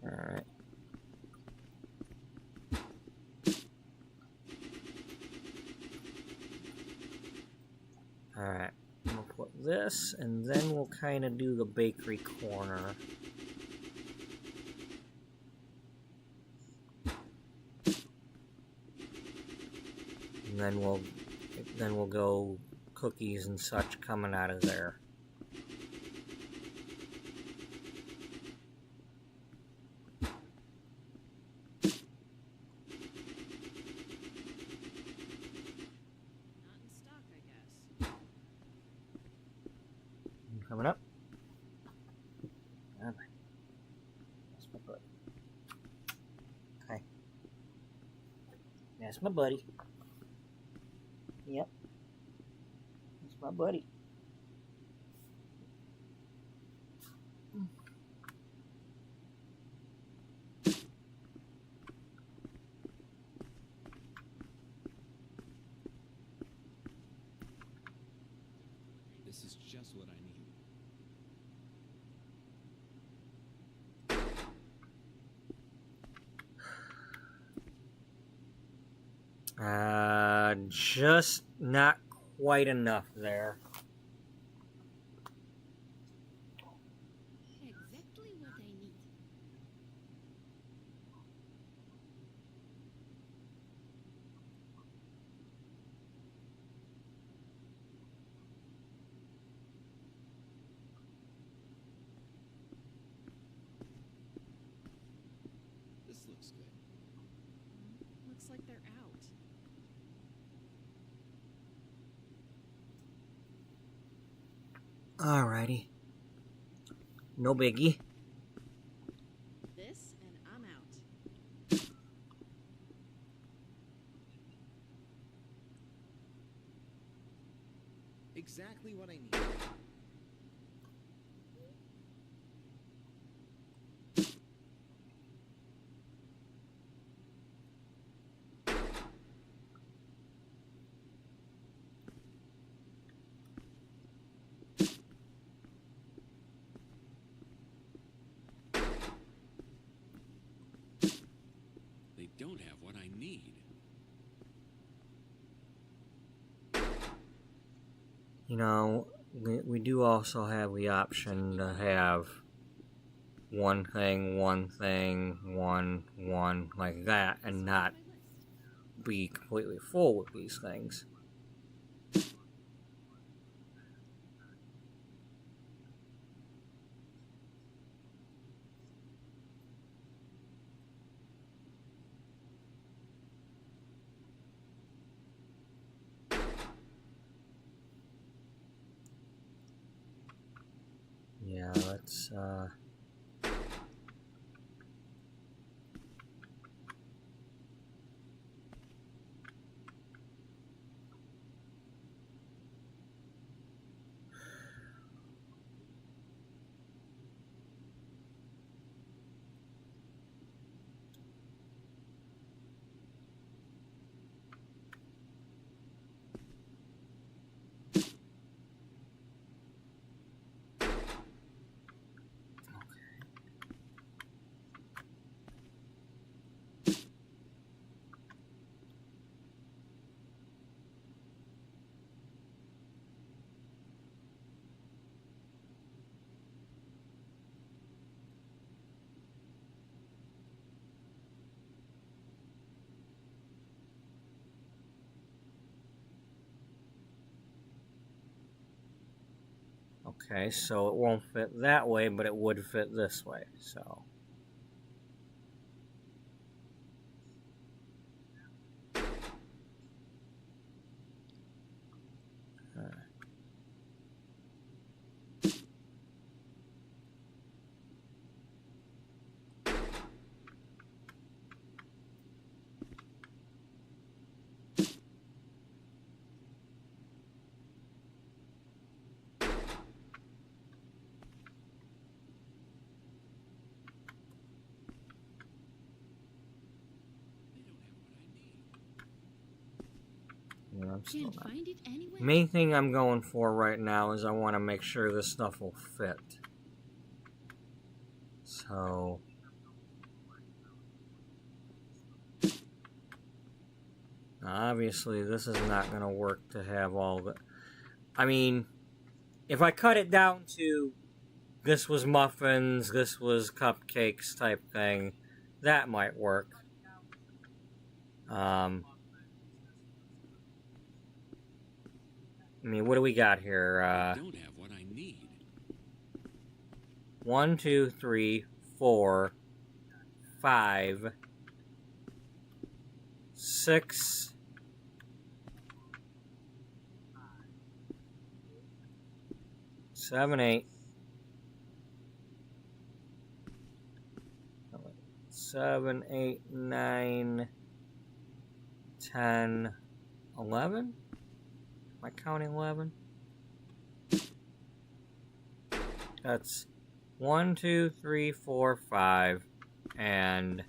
Alright. Alright. I'm gonna put this, and then we'll kind of do the bakery corner. And then we'll go cookies and such coming out of there. Not in stock, I guess. Coming up. Alright. That's my buddy. Okay. That's my buddy. Yep. That's my buddy. This is just what I need. Just not quite enough there. Exactly what I need. This looks good. Looks like they're out. Alrighty. No biggie. This and I'm out. Exactly what I need. They don't have what I need. You know, we do also have the option to have one thing, one, like that, and not be completely full with these things. Yeah, let's, okay, so it won't fit that way, but it would fit this way, so. I'm still Can't not. find it anywhere. Main thing I'm going for right now is I want to make sure this stuff will fit. So obviously this is not going to work to have all the... I mean, if I cut it down to this was muffins, this was cupcakes type thing, that might work. I mean, what do we got here? I don't have what I need. 1, 2, 3, 4, 5, 6, 7, 8, 7, 8, 9, 10, 11? Am I counting 11? That's 1, 2, 3, 4, 5, and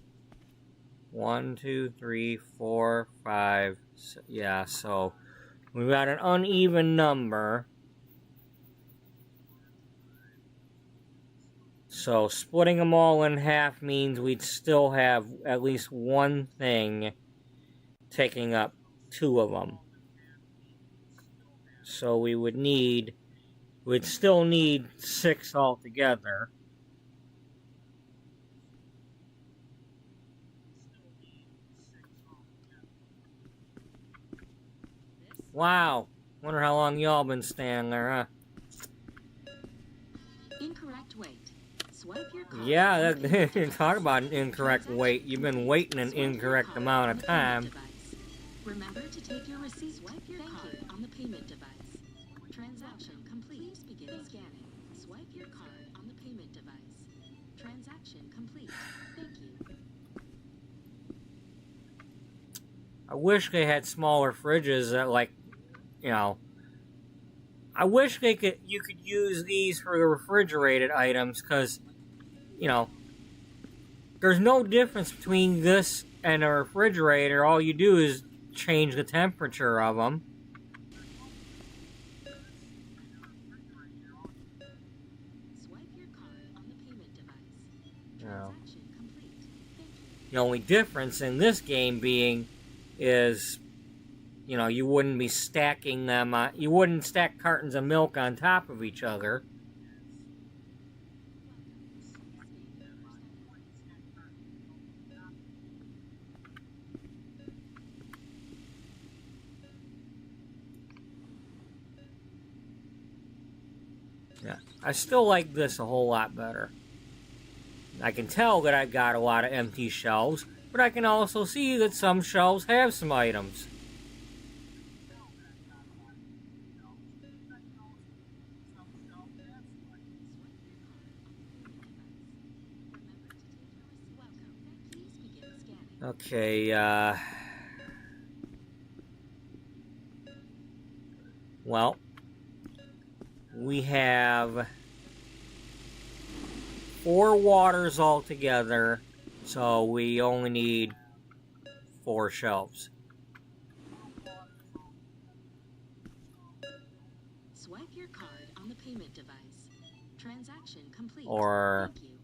1, 2, 3, 4, 5. Yeah, so we've got an uneven number. So splitting them all in half means we'd still have at least one thing taking up 2 of them. So we'd still need 6 altogether. Wow. Wonder how long y'all been standing there, huh? Incorrect weight. Swipe your card. Yeah, talk about an incorrect weight. You've been waiting an incorrect amount of time. Remember to take your receipt. Swipe your card on the payment device. Transaction complete. Please begin scanning. Swipe your card on the payment device. Transaction complete. Thank you. I wish they had smaller fridges that, like, you know, I wish you could use these for the refrigerated items, because, you know, there's no difference between this and a refrigerator. All you do is change the temperature of them. Swipe your card on the payment device. Yeah. Transaction complete. Thank you. The only difference in this game being is, you know, you wouldn't be stacking them, you wouldn't stack cartons of milk on top of each other. Yeah, I still like this a whole lot better. I can tell that I've got a lot of empty shelves, but I can also see that some shelves have some items. Okay, well, we have 4 waters altogether, so we only need 4 shelves. Swipe your card on the payment device. Transaction complete. Or Thank you.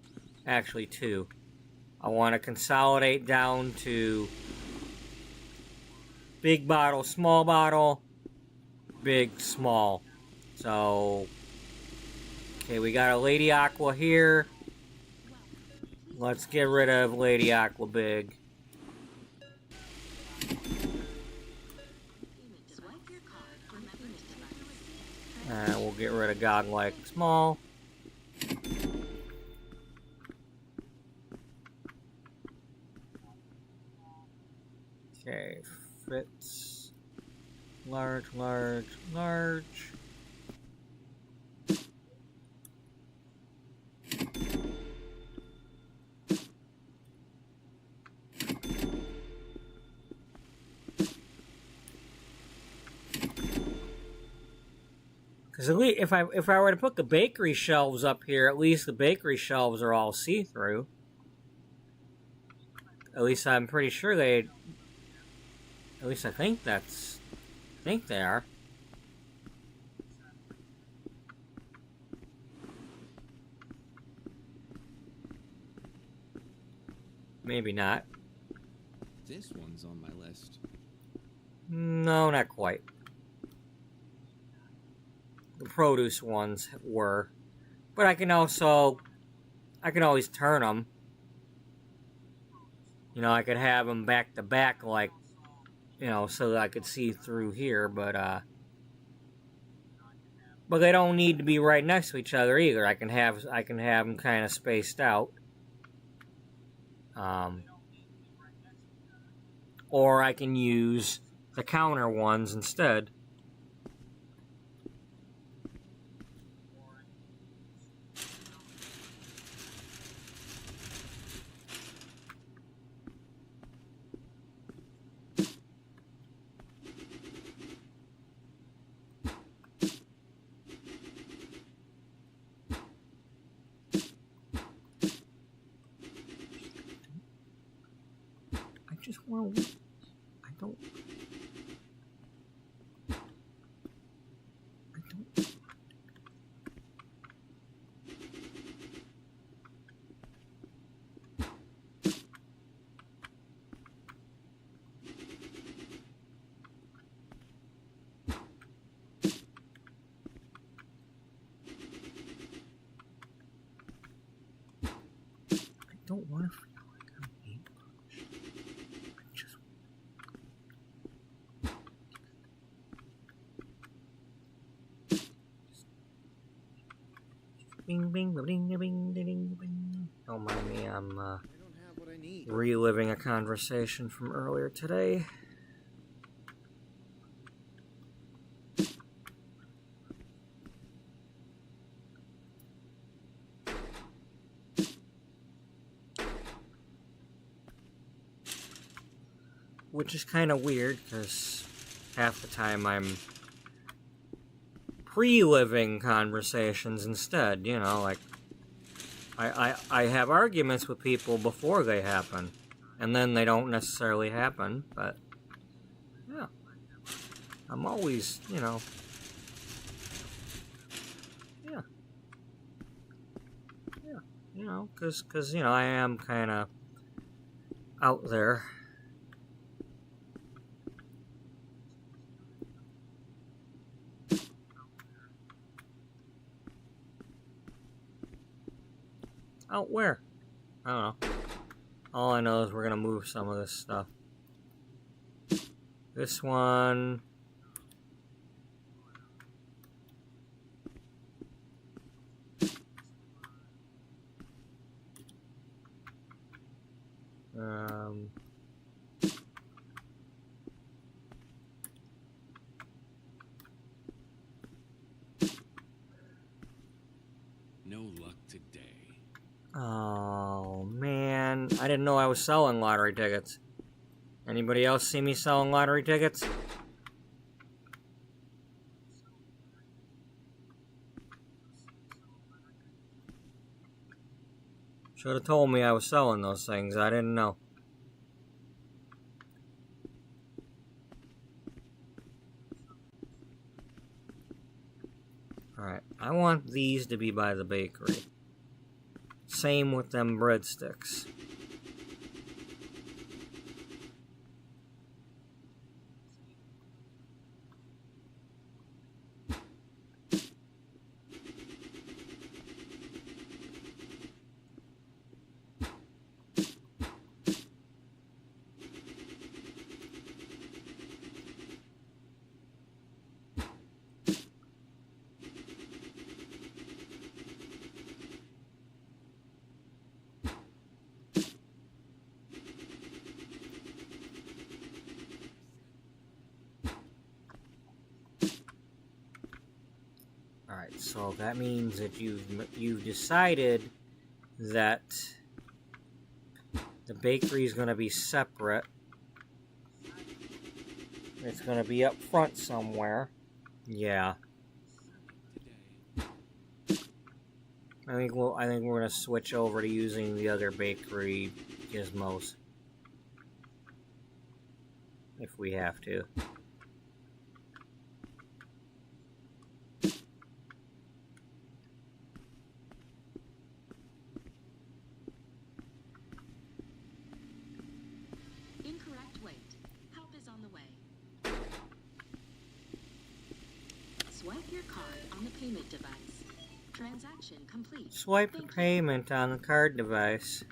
actually 2. I want to consolidate down to big bottle, small bottle, big, small. So, okay, we got a Lady Aqua here. Let's get rid of Lady Aqua Big. Swipe your card on the payment device. We'll get rid of Godlike Small. Okay, fits. Large, large, large. Because at least if I were to put the bakery shelves up here, at least the bakery shelves are all see-through. At least I'm pretty sure they. At least I think think they are. Maybe not. This one's on my list. No, not quite. The produce ones were. But I can always turn them. You know, I could have them back to back, like, you know, so that I could see through here, but they don't need to be right next to each other either. I can have them kind of spaced out. Or I can use the counter ones instead. I just want to... I don't... I don't want to feel like I'm being punished. I just... Bing, bing, bing, bing, bing, bing, bing. Don't mind me, I'm I don't have what I need. reliving a conversation from earlier today. Which is kind of weird, because half the time I'm pre-living conversations instead, you know, like, I have arguments with people before they happen, and then they don't necessarily happen, but, yeah, I'm always, you know, yeah, you know, because, you know, I am kind of out there. Out where? I don't know. All I know is we're gonna move some of this stuff. This one. No luck today. Oh, man. I didn't know I was selling lottery tickets. Anybody else see me selling lottery tickets? Should have told me I was selling those things. I didn't know. Alright, I want these to be by the bakery. Same with them breadsticks. Alright, so that means that you've decided that the bakery is going to be separate. It's going to be up front somewhere. Yeah. I think we're going to switch over to using the other bakery gizmos. If we have to. Swipe your card on the payment device. Transaction complete. Swipe the Thank you. payment on the card device.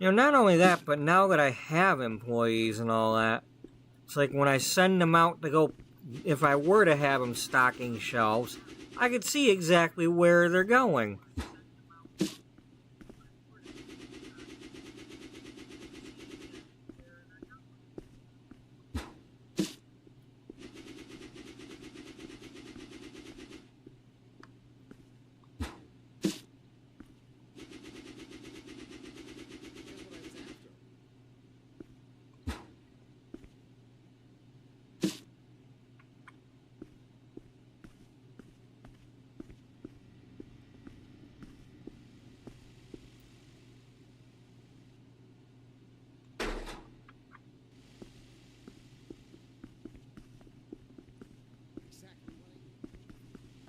You know, not only that, but now that I have employees and all that, it's like when I send them out to go, if I were to have them stocking shelves, I could see exactly where they're going. Here's what I was after. Exactly what I need.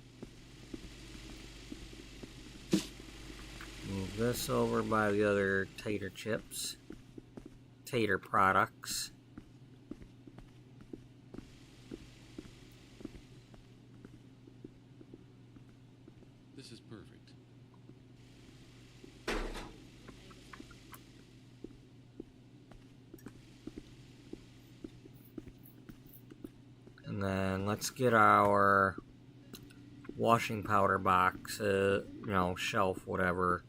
Move this over by the other Tater chips. Tater products. This is perfect. And then let's get our washing powder box, shelf, whatever,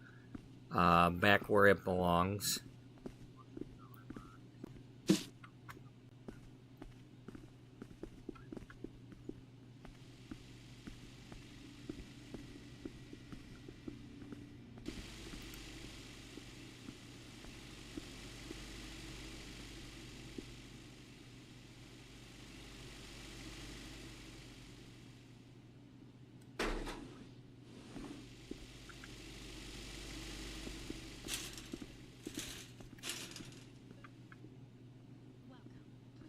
back where it belongs. Welcome.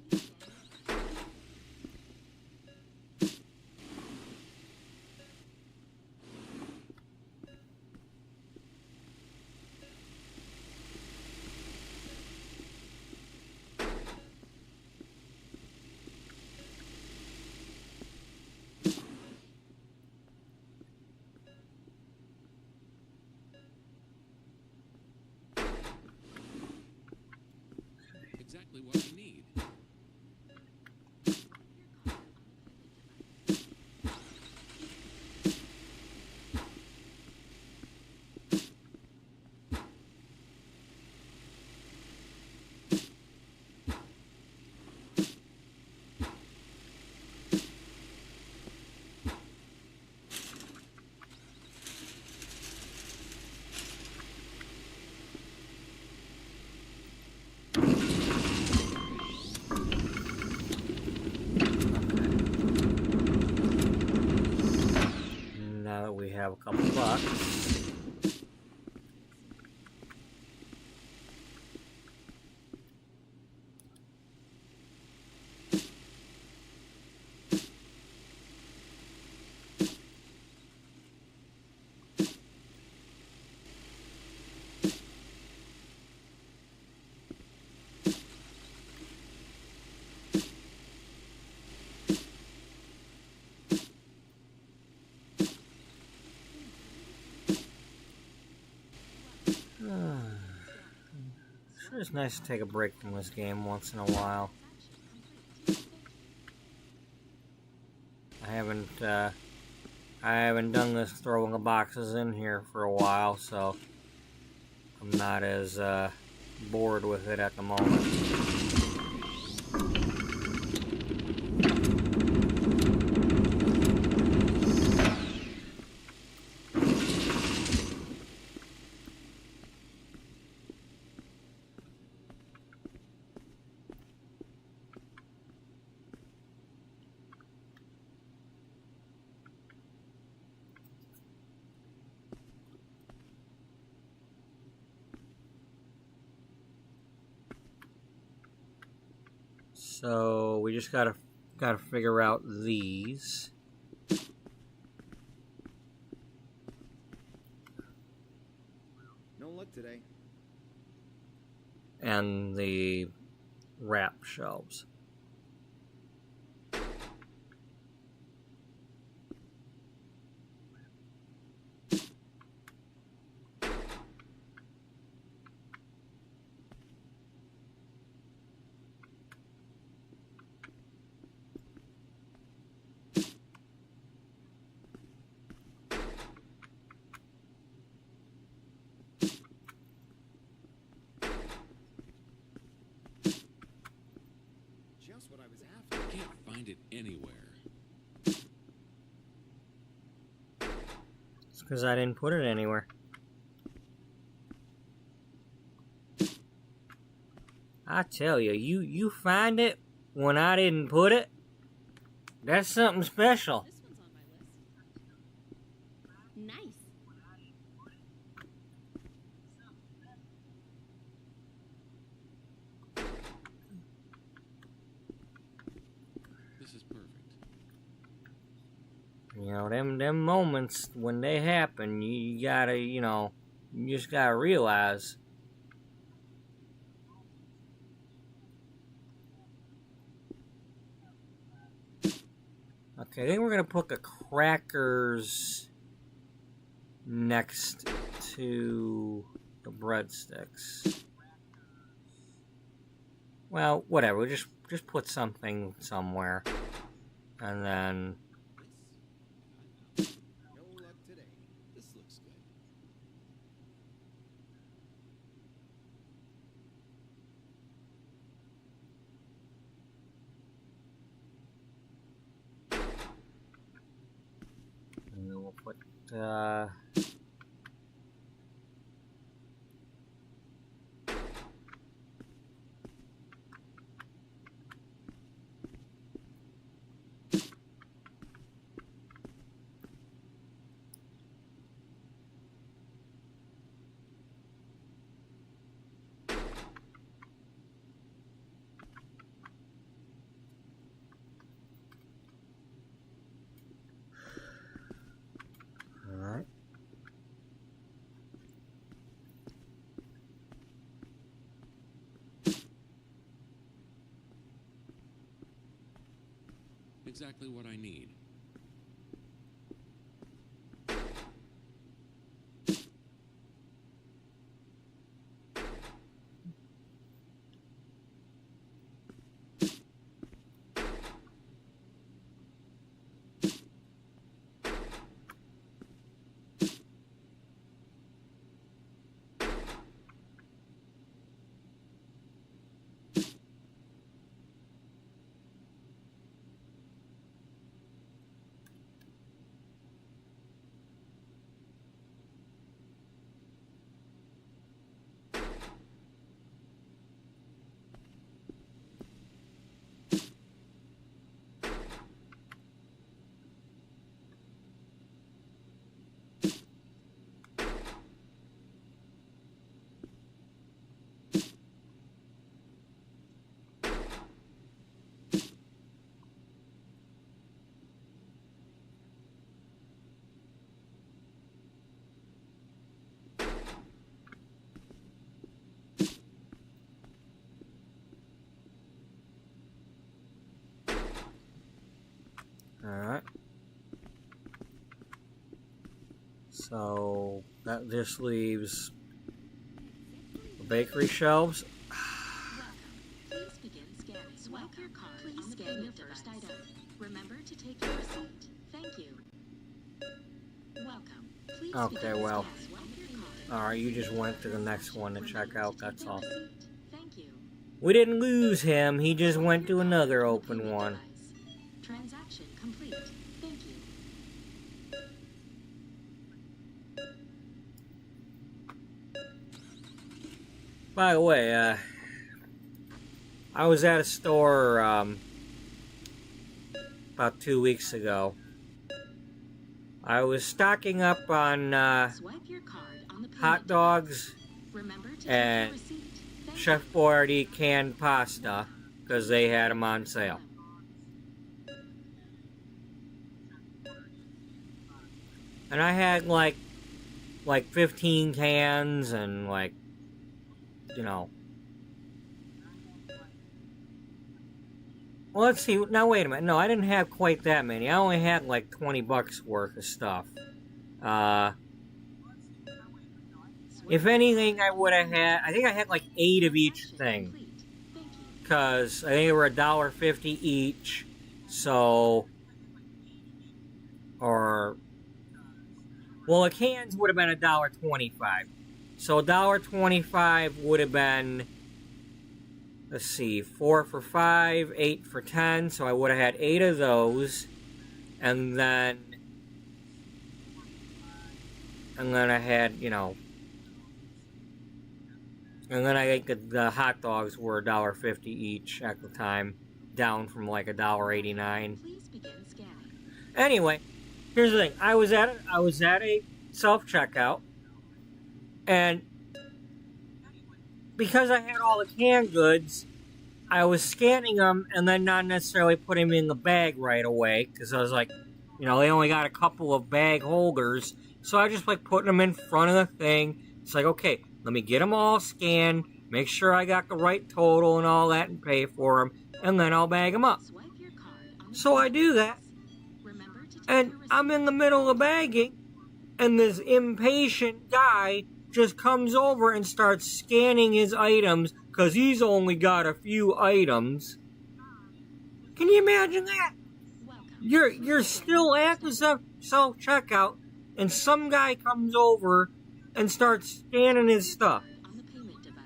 Please scan. Exactly what I need. Now that we have a couple bucks. Sure, it's nice to take a break from this game once in a while. I haven't done this throwing the boxes in here for a while, so I'm not as bored with it at the moment. So we just gotta figure out these. No luck today. And the wrap shelves. Just what I was after. I can't find it anywhere. It's because I didn't put it anywhere. I tell you, you find it when I didn't put it. That's something special. This one's on my list. Nice. This is perfect. You know, them moments when they happen, you gotta, you just gotta realize. Okay, I think we're gonna put the crackers next to the breadsticks. Well, whatever. We just put something somewhere, and then. No luck today. This looks good. And then we'll put, alright. Exactly what I need. Alright. So that just leaves the bakery shelves. Welcome. Please begin scanning. Swipe your card. Please scan your first item. Remember to take your receipt. Thank you. Welcome. Please Okay, begin well. scanning. Swipe your card. Alright, you just went to the next one to check Remember out, to take that's your all. receipt. Thank you. We didn't lose him, he just went to another On the open payment one. device. Transaction complete. Thank you. By the way, I was at a store, about 2 weeks ago. I was stocking up on, Swipe your card on the payment hot dogs device. Remember to take and your receipt. Thank Chef Boyardee canned pasta. because they had them on sale. And I had like 15 cans and like, you know. Well, let's see. Now, wait a minute. No, I didn't have quite that many. I only had like $20 worth of stuff. If anything, I would have had... I think I had like 8 of each thing. Because I think they were $1.50 each. So... Or... Well, the cans would have been $1.25. So $1.25 would have been... Let's see, 4 for 5, 8 for 10, so I would have had 8 of those, and then I had, you know, and then I think the hot dogs were $1.50 each at the time, down from like $1.89. Please begin scanning. Anyway, here's the thing: I was at a self-checkout, and because I had all the canned goods, I was scanning them and then not necessarily putting them in the bag right away, because I was like, you know, they only got a couple of bag holders, so I just like putting them in front of the thing. It's like, okay, let me get them all scanned, make sure I got the right total and all that, and pay for them, and then I'll bag them up. Swipe your card on the So I payment do that, device. Remember to take and your I'm in the middle of bagging, and this impatient guy just comes over and starts scanning his items because he's only got a few items. Can you imagine that? Welcome. You're still at the self-checkout, and some guy comes over and starts scanning his stuff. On the payment device.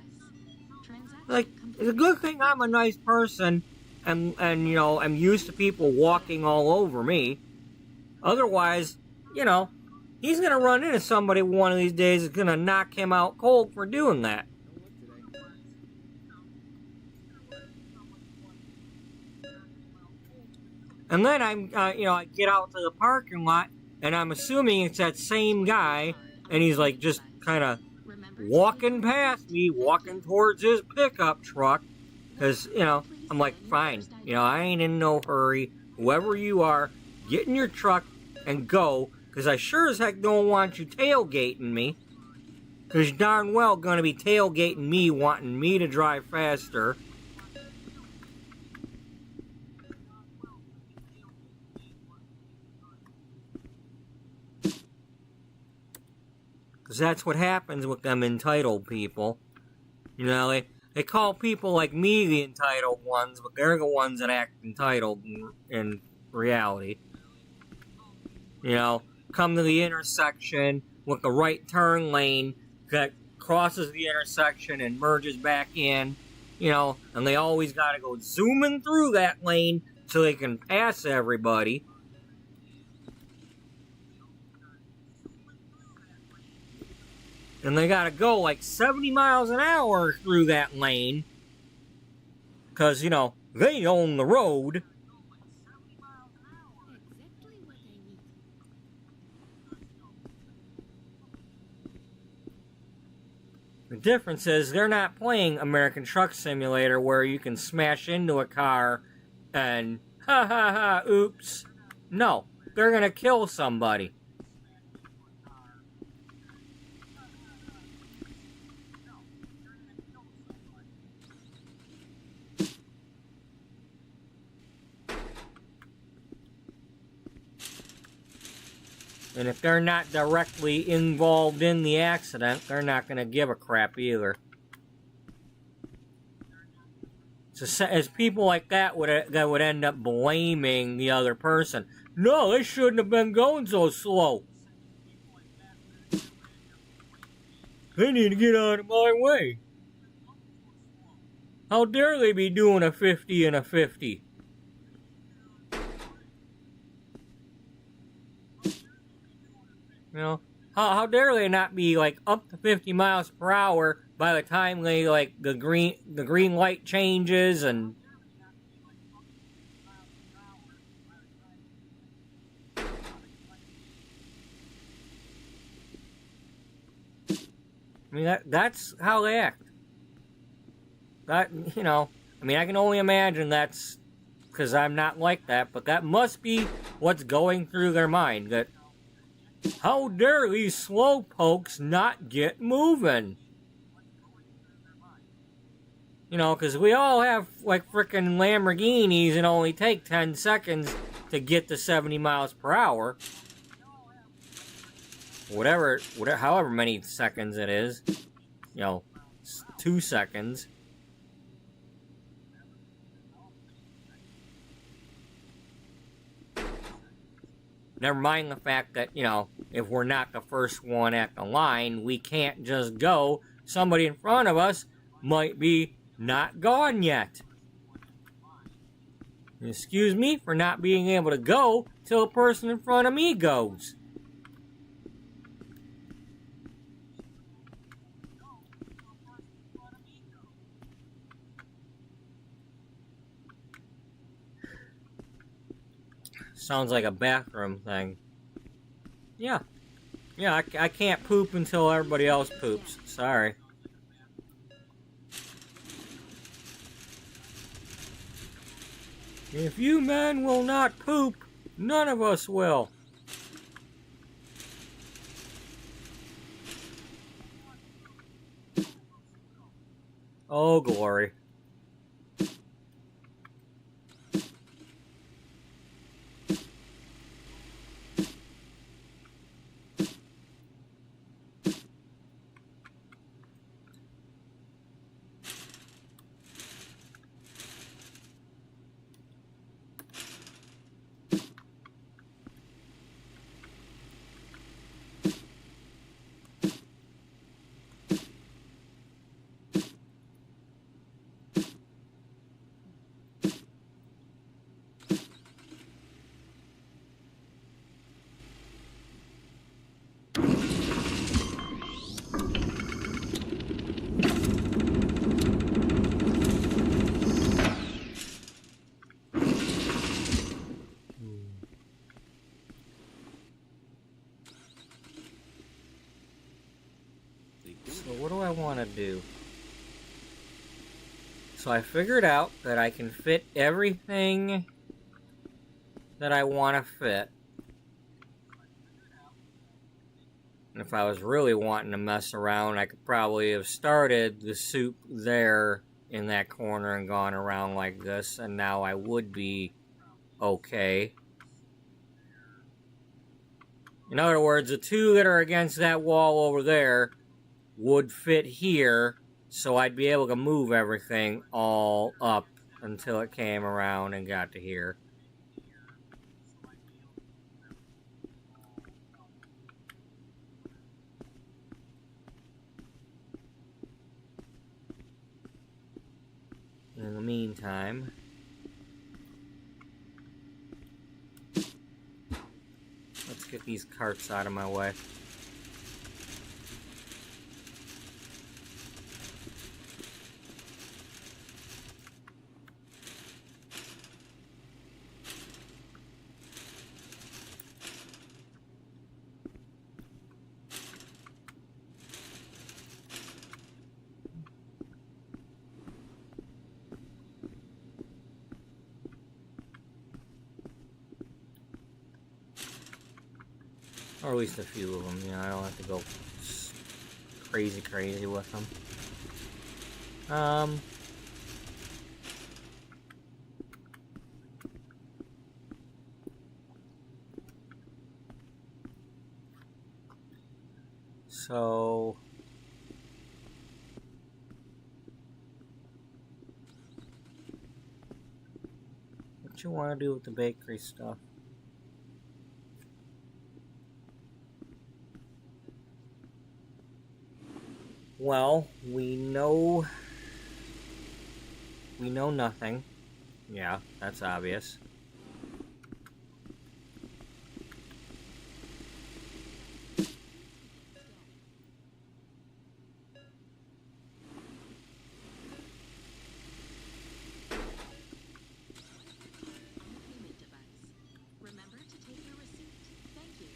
Transaction Like, complete. it's a good thing I'm a nice person, and you know, I'm used to people walking all over me. Otherwise, you know, he's gonna run into somebody one of these days that's gonna knock him out cold for doing that. No luck today. And then you know, I get out to the parking lot, and I'm assuming it's that same guy, and he's like just kind of Remember to walking take your past me, walking towards his pickup truck, because, you know, I'm like, fine, you know, I ain't in no hurry. Whoever you are, get in your truck and go, because I sure as heck don't want you tailgating me, because you're darn well going to be tailgating me, wanting me to drive faster. Because that's what happens with them entitled people. You know, they call people like me the entitled ones, but they're the ones that act entitled in reality. You know, come to the intersection with the right turn lane that crosses the intersection and merges back in, you know, and they always got to go zooming through that lane so they can pass everybody. And they gotta go like 70 miles an hour through that lane. Because, you know, they own the road. Exactly what I need. The difference is they're not playing American Truck Simulator where you can smash into a car and ha ha ha, oops. No, they're gonna kill somebody. And if they're not directly involved in the accident, they're not going to give a crap either. So, as people like that would end up blaming the other person. No, they shouldn't have been going so slow. They need to get out of my way. How dare they be doing a 50 and a 50? You know, how dare they not be like up to 50 miles per hour by the time they like the green light changes and I mean that's how they act. That, you know, I mean, I can only imagine that's because I'm not like that, but that must be what's going through their mind. That, how dare these slowpokes not get moving? You know, because we all have, like, frickin' Lamborghinis and only take 10 seconds to get to 70 miles per hour. Whatever, however many seconds it is. You know, 2 seconds. Never mind the fact that, you know, if we're not the first one at the line, we can't just go. Somebody in front of us might be not gone yet. Excuse me for not being able to go till the person in front of me goes. Sounds like a bathroom thing. Yeah. Yeah, I can't poop until everybody else poops. Sorry. If you men will not poop, none of us will. Oh, glory. So what do I want to do? So I figured out that I can fit everything that I want to fit. And if I was really wanting to mess around, I could probably have started the soup there in that corner and gone around like this, and now I would be okay. In other words, the two that are against that wall over there would fit here, so I'd be able to move everything all up until it came around and got to here. In the meantime, let's get these carts out of my way. Or at least a few of them, you know, I don't have to go crazy with them. So... what you want to do with the bakery stuff? Well, we know nothing. Yeah, that's obvious. Payment device. Remember to take your receipt. Thank you.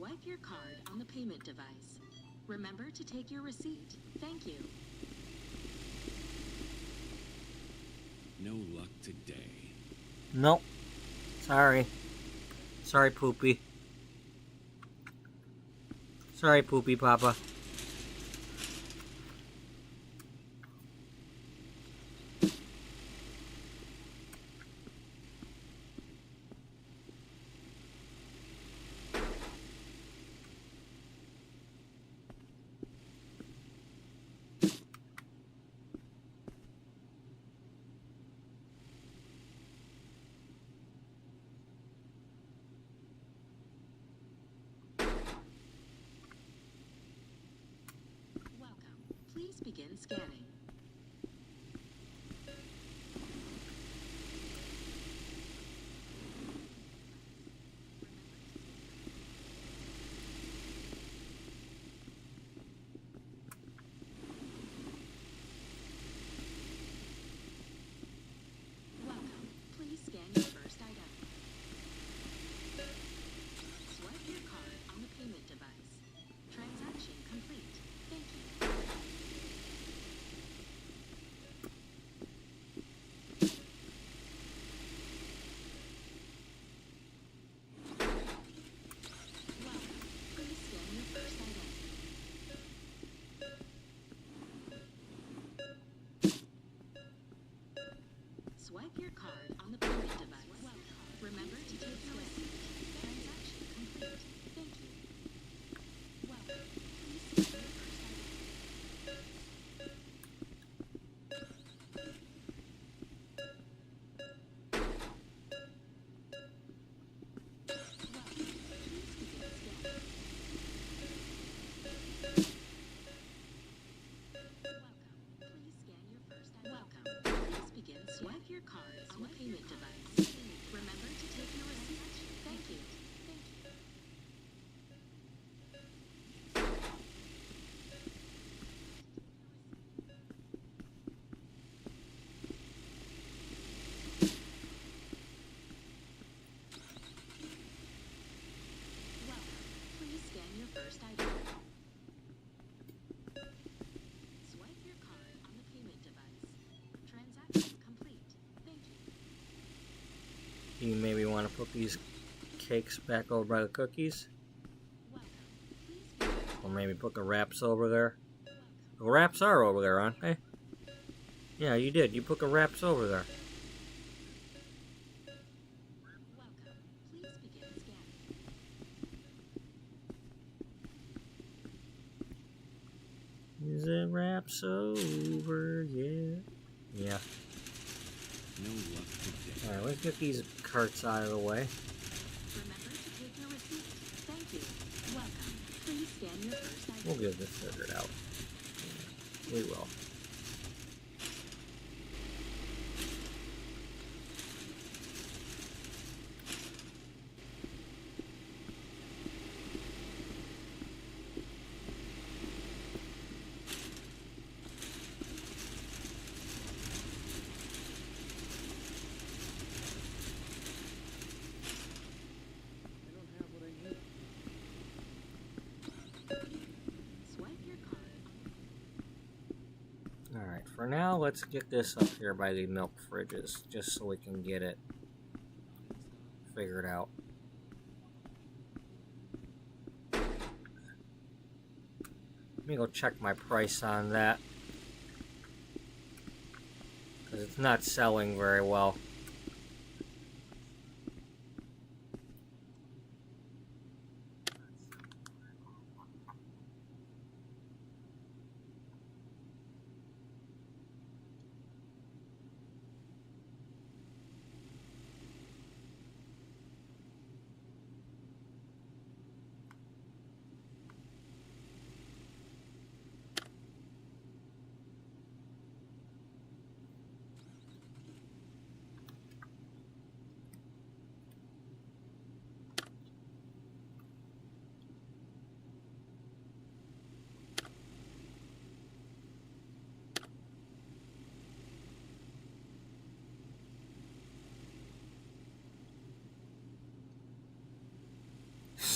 Swipe your card on the payment device. Remember to take your receipt. Thank you. No luck today. Nope. Sorry. Sorry, Poopy. Sorry, Poopy Papa. Welcome. Please begin scanning. Welcome. Please scan your first item. Swipe your card on the payment device. Transaction complete. Thank you. Welcome. Please scan your first item. Swipe your card on the payment device. Welcome. Remember to take your receipt. Transaction complete. Thank you. Welcome. Please scan your first item. Welcome. Please begin scanning. Welcome. Please scan your first item. Welcome. Please begin. Swipe your card on the payment device. Remember to take your receipt. Thank you. Thank you. Welcome. Please scan your first item. Swipe your card on the payment device. Transaction complete. Thank you. You maybe want to put these cakes back over by the cookies? Welcome. Please begin. Or maybe put the wraps over there? Welcome. The wraps are over there, aren't they? Yeah, you did. You put the wraps over there. Welcome. Please begin scanning. Is it wraps over yet? Yeah. No luck today. Alright, let's get these carts out of the way. Remember to take your receipt. Thank you. Welcome. Please scan your first item. We'll get this figured out. We will. I don't have what I need. Swipe your card on Alright, for now, let's get this up here by the milk fridges, just so we can get it figured out. Let me go check my price on that. Because it's not selling very well.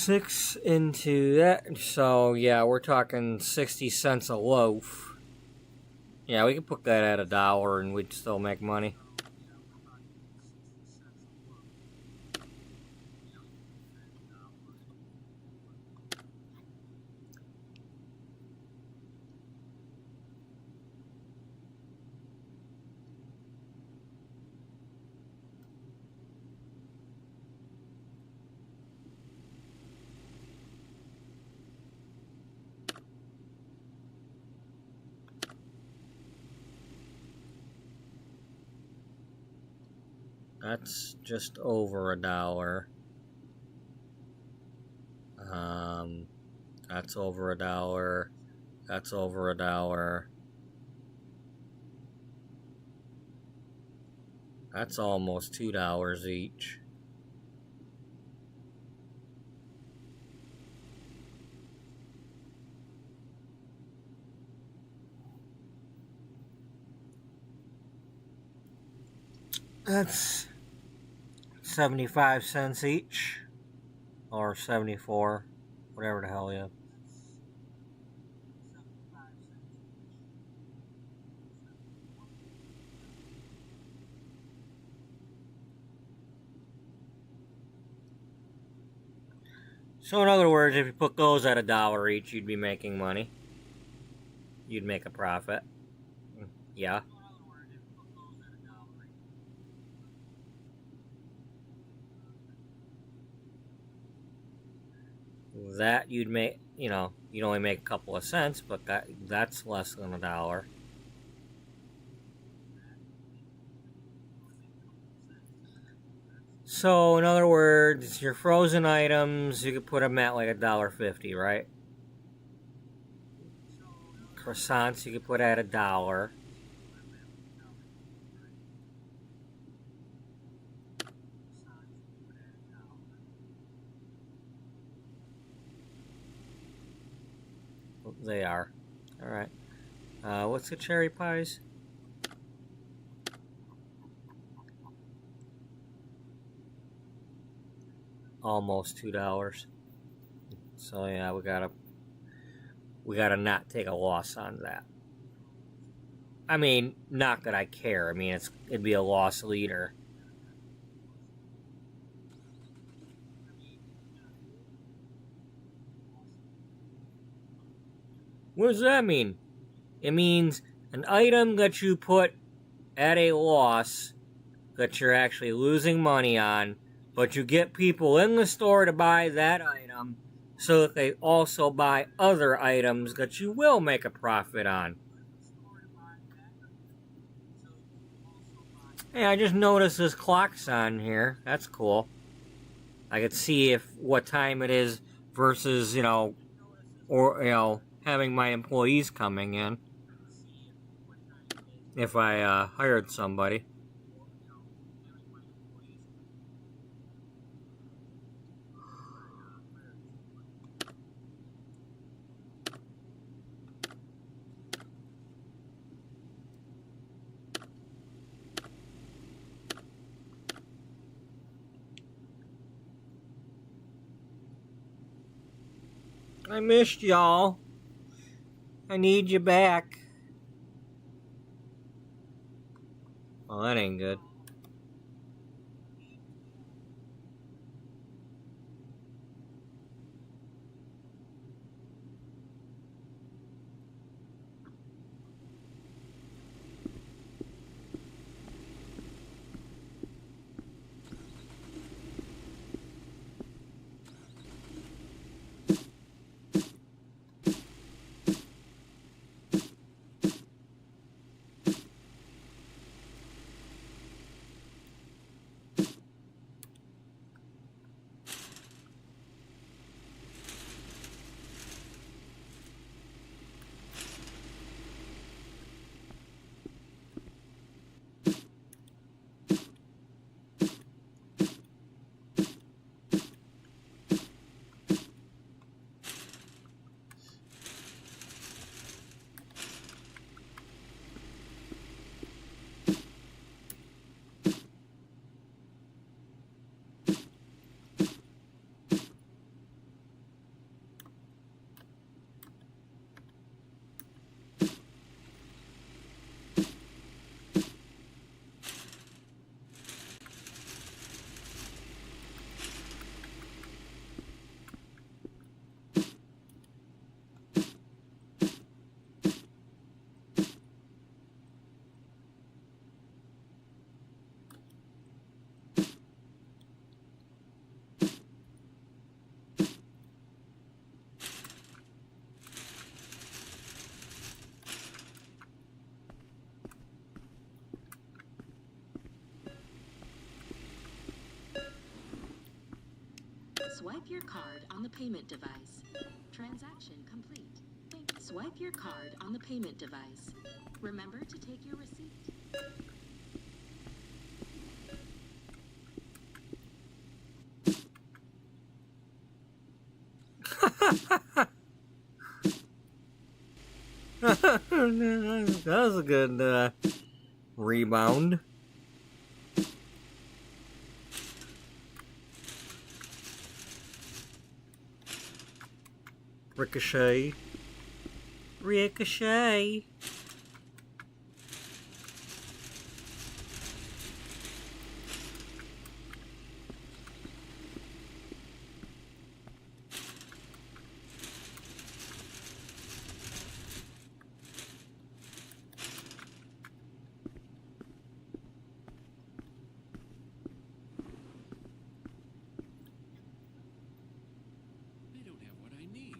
6 into that. So, yeah, we're talking 60 cents a loaf. Yeah, we could put that at $1 and we'd still make money. That's just over $1. That's over $1. That's over $1. That's almost $2 each. That's 75 cents each. Or 74. Whatever the hell, yeah. So in other words, if you put those at $1 each, you'd be making money. You'd make a profit. Yeah. That you'd make, you'd only make a couple of cents, but that's less than $1. So, in other words, your frozen items, you could put them at like $1.50, right? Croissants, you could put at $1. They are. All right. What's the cherry pies? Almost $2. So yeah, we gotta not take a loss on that. I mean, not that I care. I mean, it'd be a loss leader. What does that mean? It means an item that you put at a loss that you're actually losing money on, but you get people in the store to buy that item so that they also buy other items that you will make a profit on. Hey, I just noticed this clock's on here. That's cool. I could see what time it is versus, having my employees coming in if I hired somebody. I missed y'all. I need you back. Well, that ain't good. Swipe your card on the payment device. Transaction complete. Swipe your card on the payment device. Remember to take your receipt. That was a good rebound. Ricochet. Ricochet. I don't have what I need.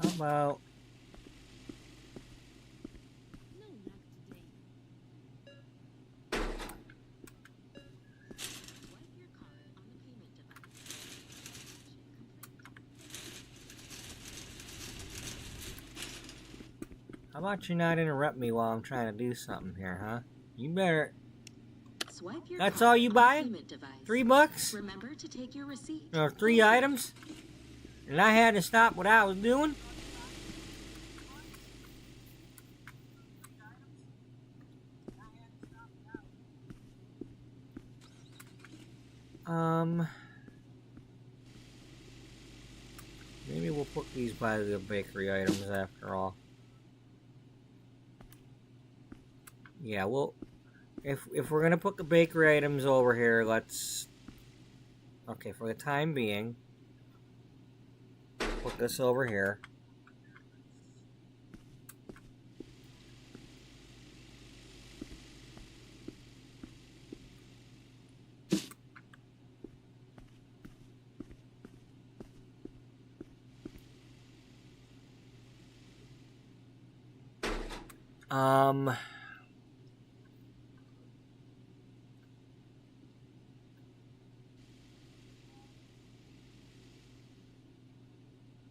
How about No luck today. Swipe your card on the payment device. Transaction complete. how about you not interrupt me while I'm trying to do something here, huh? You better. Swipe your That's card all you on the buying? payment device. $3? Remember to take your receipt. Or 3 items? And I had to stop what I was doing? Maybe we'll put these by the bakery items after all. Yeah, well, if we're gonna put the bakery items over here, let's. Okay, for the time being, put this over here.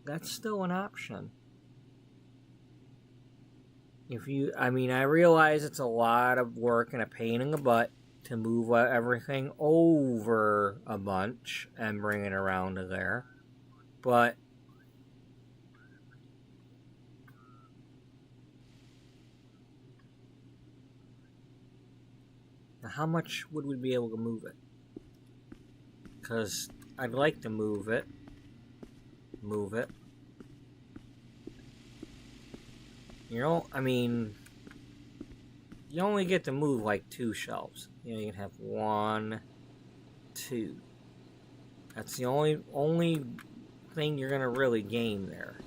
That's still an option. If you, I mean, I realize it's a lot of work and a pain in the butt to move everything over a bunch and bring it around to there, but how much would we be able to move it? Because I'd like to move it. You know, I mean, you only get to move like 2 shelves. You know, you can have 1, 2. That's the only thing you're gonna really gain there.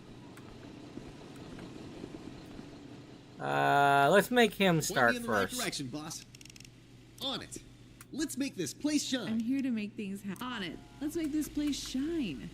Let's make him start Pointing in the right first. direction, boss. On it. Let's make this place I'm shine. here to make things on it. Let's make this place shine.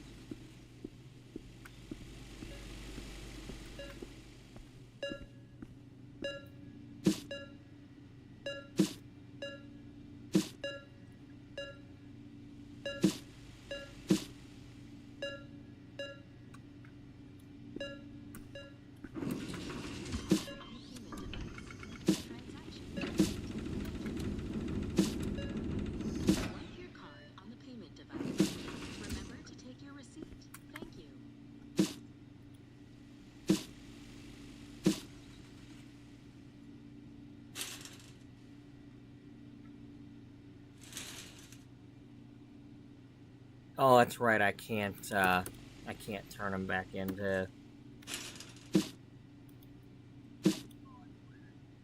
Oh, that's right. I can't turn them back into.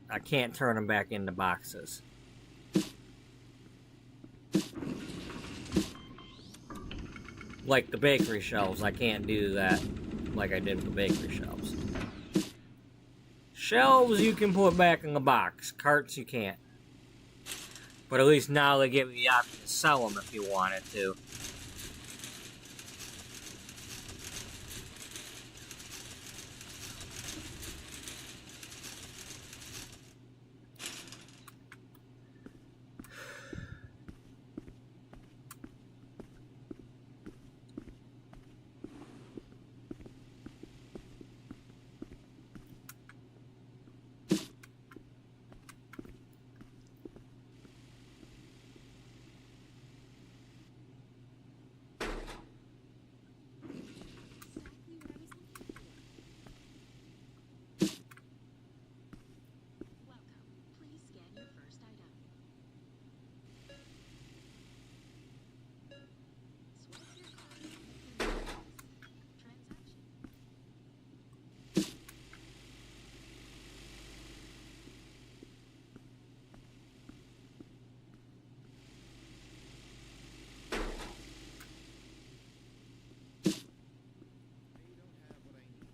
I can't turn them back into boxes. Like the bakery shelves, I can't do that like I did with the bakery shelves. Shelves you can put back in the box. Carts you can't. But at least now they give you the option to sell them if you wanted to. Welcome. Please scan your first item. Swipe your card on the payment device. Transaction. They don't have what I need.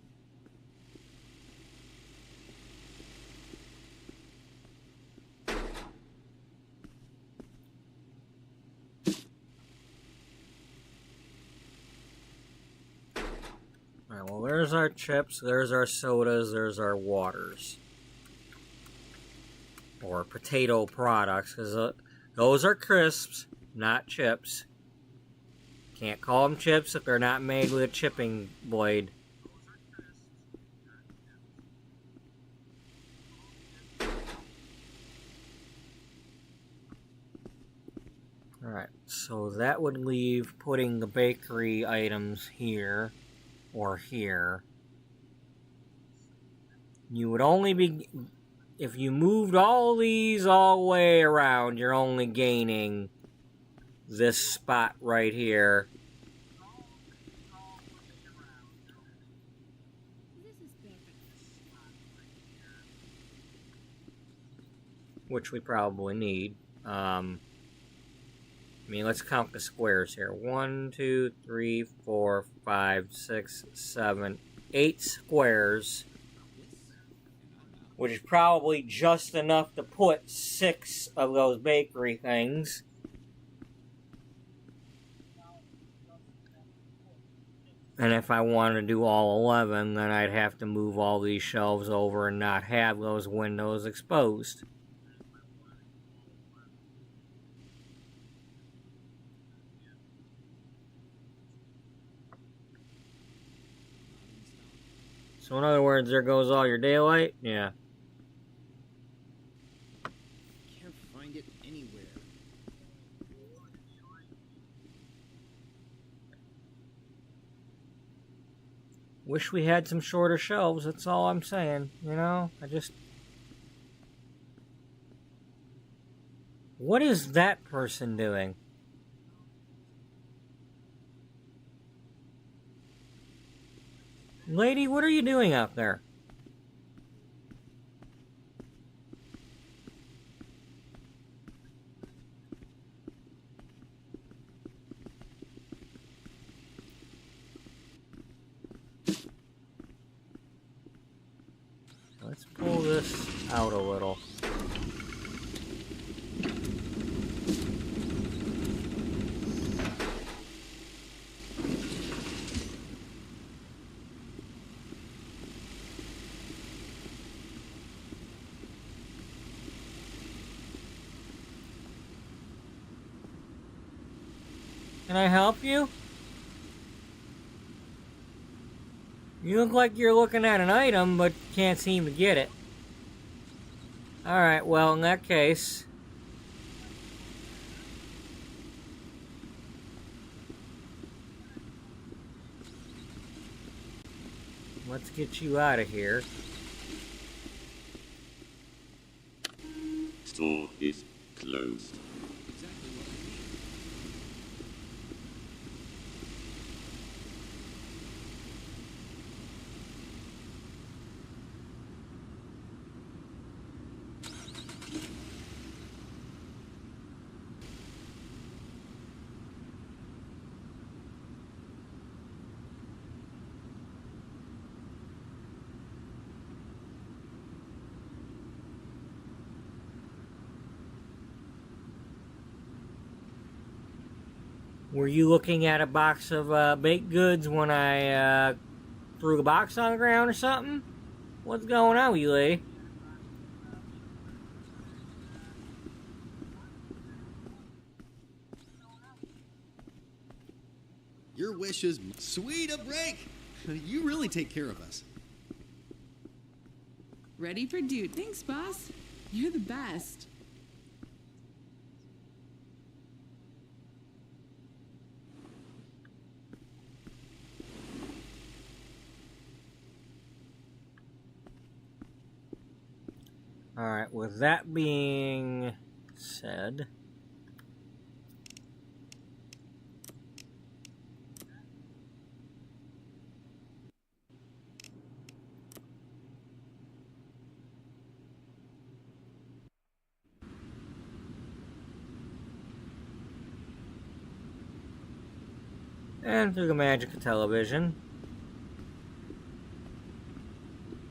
Alright, well, there's our chips, there's our sodas, there's our waters. Or potato products, because those are crisps, not chips. Can't call them chips if they're not made with a chipping blade. Alright, so that would leave putting the bakery items here or here. You would only be, if you moved all these all the way around, you're only gaining this spot right here. This is perfect. Which we probably need. I mean, let's count the squares here. 1, 2, 3, 4, 5, 6, 7, 8 squares. Which is probably just enough to put 6 of those bakery things. And if I wanted to do all 11, then I'd have to move all these shelves over and not have those windows exposed. So in other words, there goes all your daylight? Yeah. Can't find it anywhere. Wish we had some shorter shelves, that's all I'm saying. You know, What is that person doing? Lady, what are you doing out there? Let's pull this out a little. Can I help you? You look like you're looking at an item, but can't seem to get it. Alright, well, in that case... let's get you out of here. Store is closed. Exactly what I need. Were you looking at a box of baked goods when I threw the box on the ground or something? What's going on with you, lady? Your wish is sweet a break. You really take care of us. Ready for duty. Thanks, boss. You're the best. Alright, with that being said, and through the magic of television,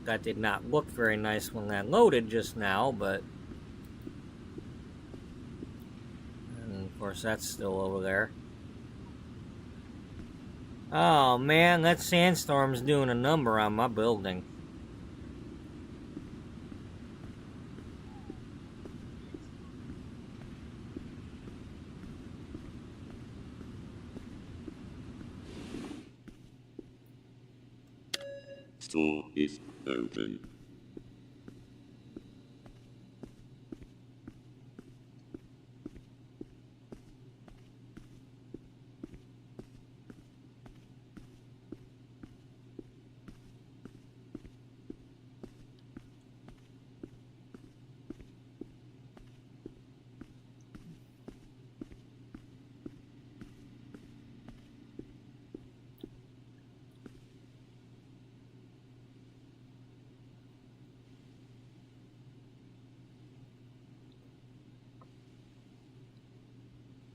that did not look very nice when that loaded just now, but and of course that's still over there. Oh man, that sandstorm's doing a number on my building. Store is open.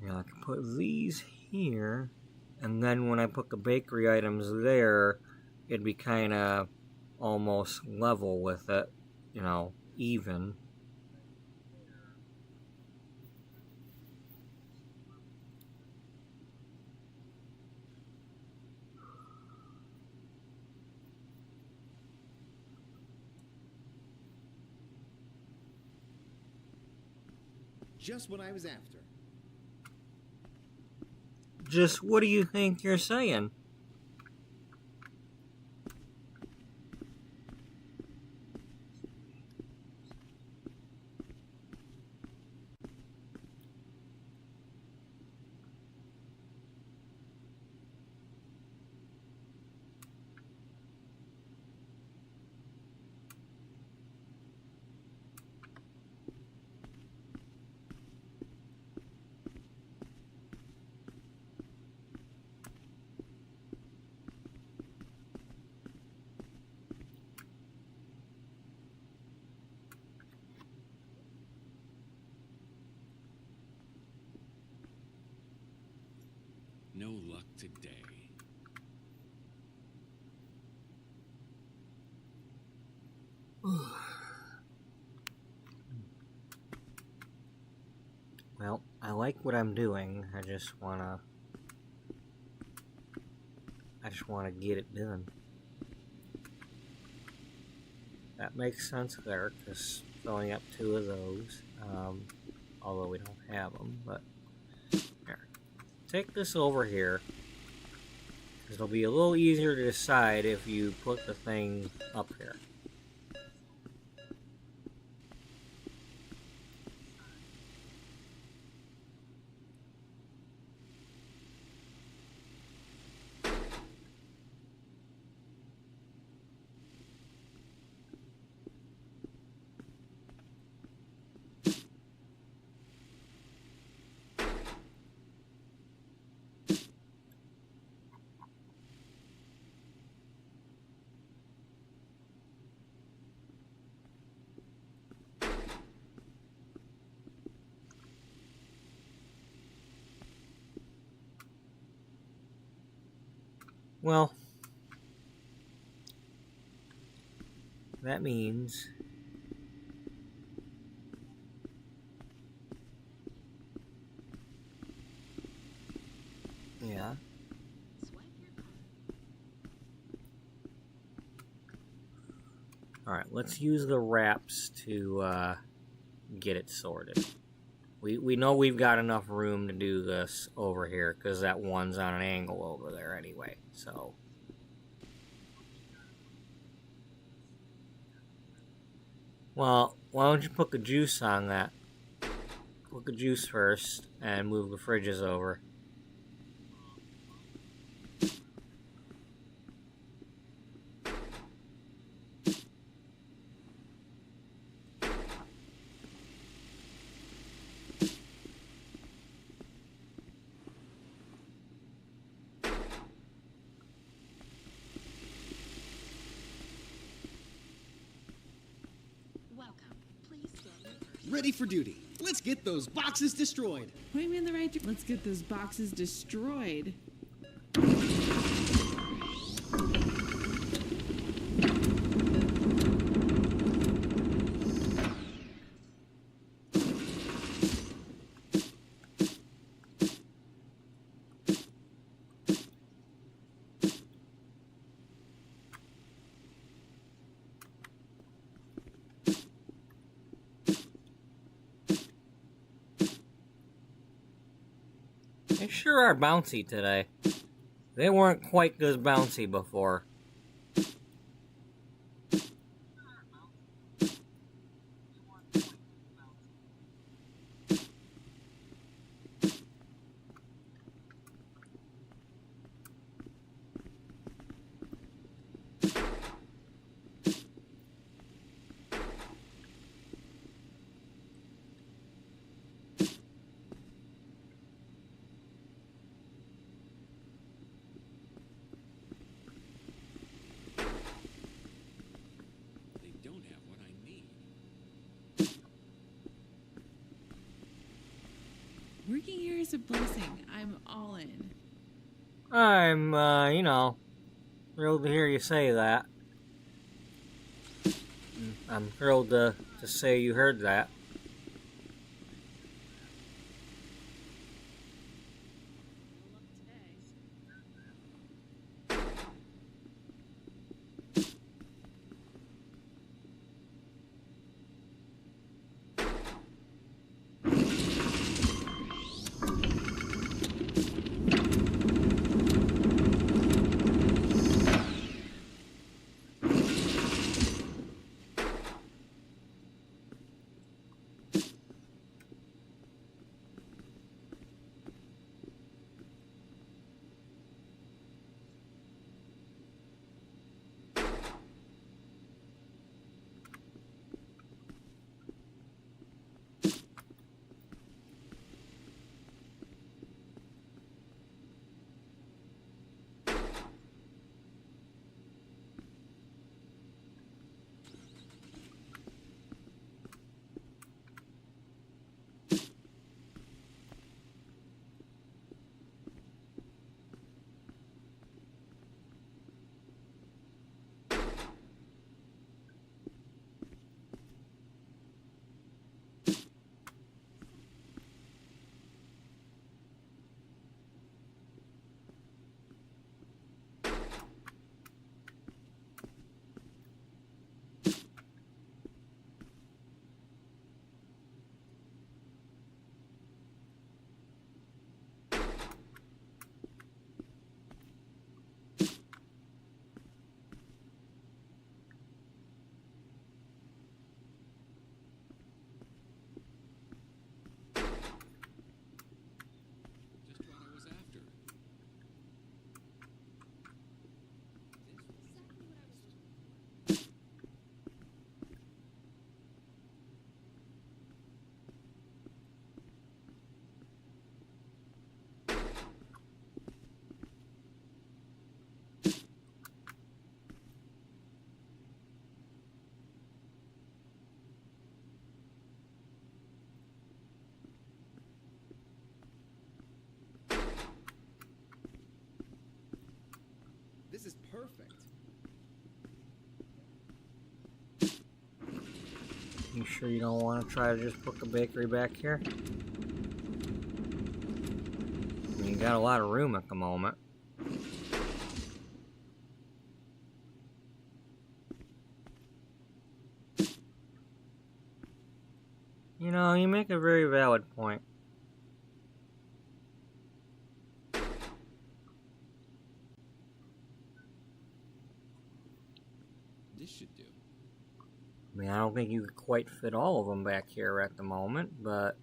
Now I can put these here, and then when I put the bakery items there, it'd be kind of almost level with it, you know, even. Just what I was after. Just what do you think you're saying? No luck today. Well, I like what I'm doing. I just wanna get it done. That makes sense there, because filling up 2 of those, although we don't have them, but here. Take this over here, because it'll be a little easier to decide if you put the thing up here. Well, that means Alright, let's use the wraps to get it sorted. We know we've got enough room to do this over here, because that one's on an angle over there anyway, so... Well, why don't you put the juice on that? Put the juice first, and move the fridges over. Welcome. Please scan your first. Ready for duty. Let's get those boxes destroyed. Point me in the right. Let's get those boxes destroyed. They sure are bouncy today. They weren't quite as bouncy before. They don't have what I need. Working here is a blessing. I'm all in. I'm, you know, thrilled to hear you say that. I'm thrilled to say you heard that. No luck today. Just what I was after. This is perfect. You sure you don't want to try to just put the bakery back here? You got a lot of room at the moment. You know, you make a very valid point. This should do. I mean, I don't think you could quite fit all of them back here at the moment, but...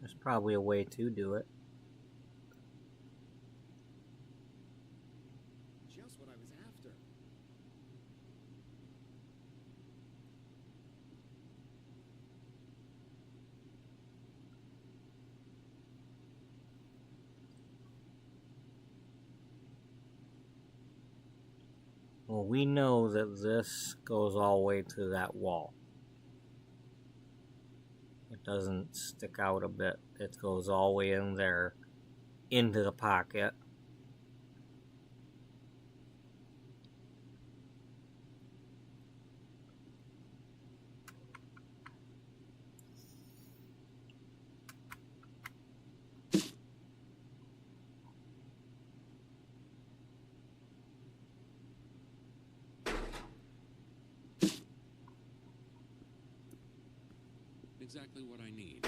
there's probably a way to do it. Just what I was after. Well, we know that this goes all the way to that wall. It doesn't stick out a bit. It goes all the way in there, into the pocket. Exactly what I need.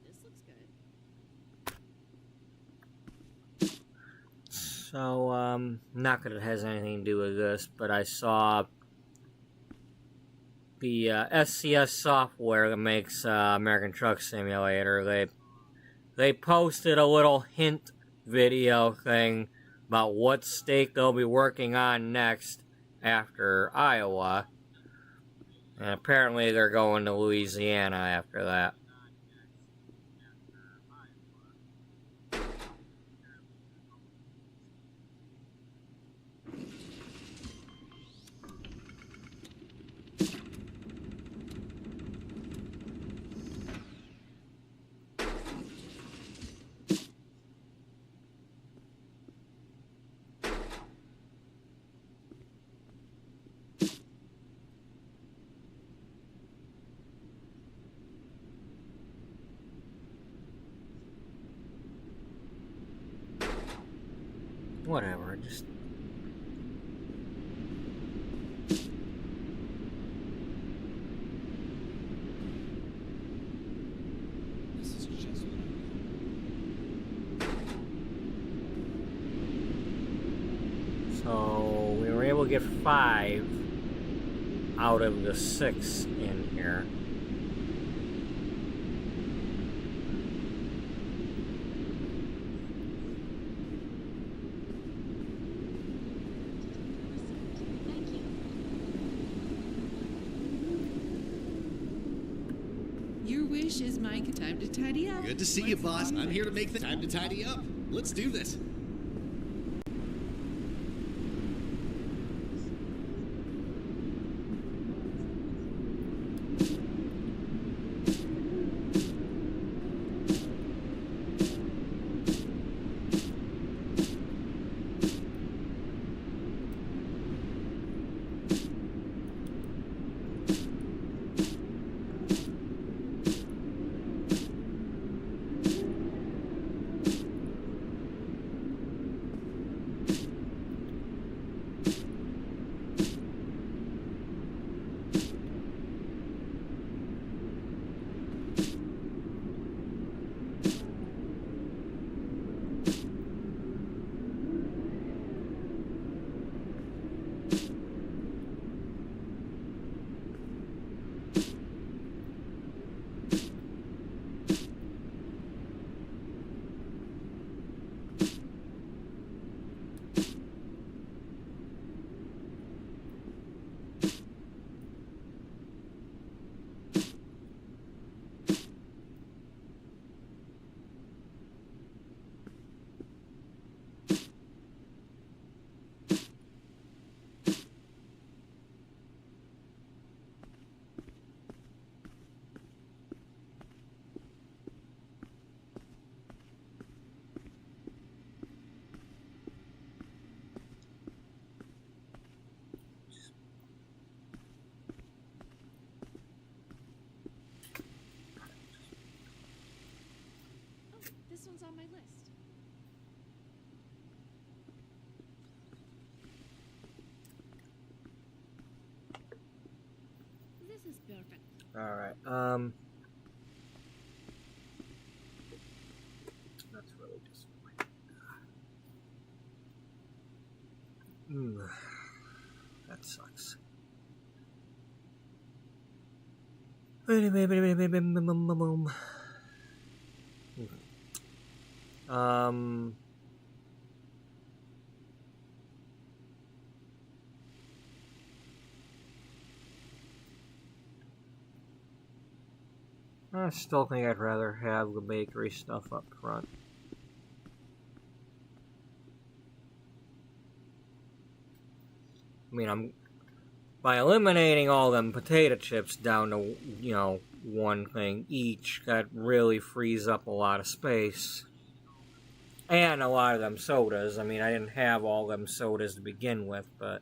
This looks good. So, not that it has anything to do with this, but I saw the SCS software that makes American Truck Simulator. They posted a little hint video thing about what state they'll be working on next after Iowa. And apparently they're going to Louisiana after that. Whatever, just... This is just what I need. So, we were able to get 5 out of the 6 in here. Thank you. Your wish is my time to tidy up. Good to see you, boss. I'm here to make the time to tidy up. Let's do this. one's on my list. This is perfect. All right. That's really disappointing. That sucks. I still think I'd rather have the bakery stuff up front. I mean, I'm by eliminating all them potato chips down to, you know, one thing each, that really frees up a lot of space. And a lot of them sodas. I mean, I didn't have all them sodas to begin with, but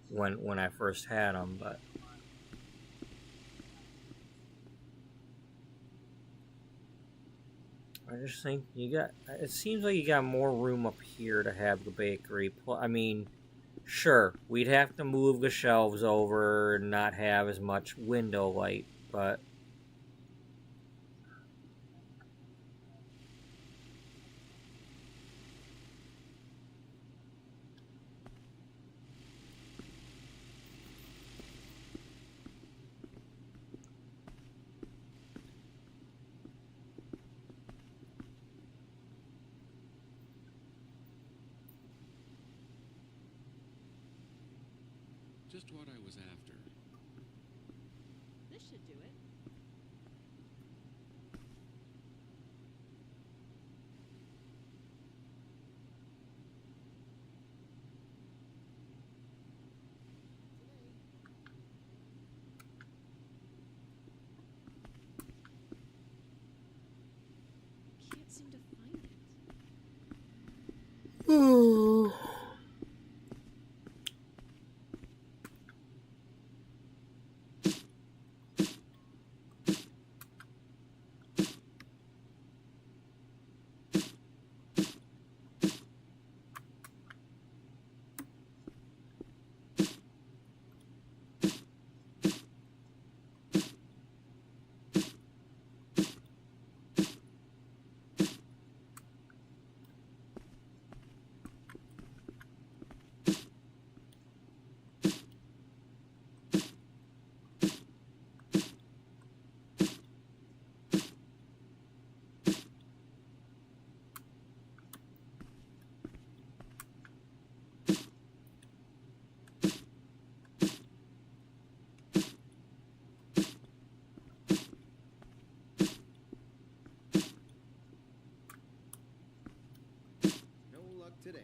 when I first had them, but I just think it seems like you got more room up here to have the bakery. I mean, sure, we'd have to move the shelves over and not have as much window light, but Just what I was after. This should do it. Can't seem to find it. No luck today.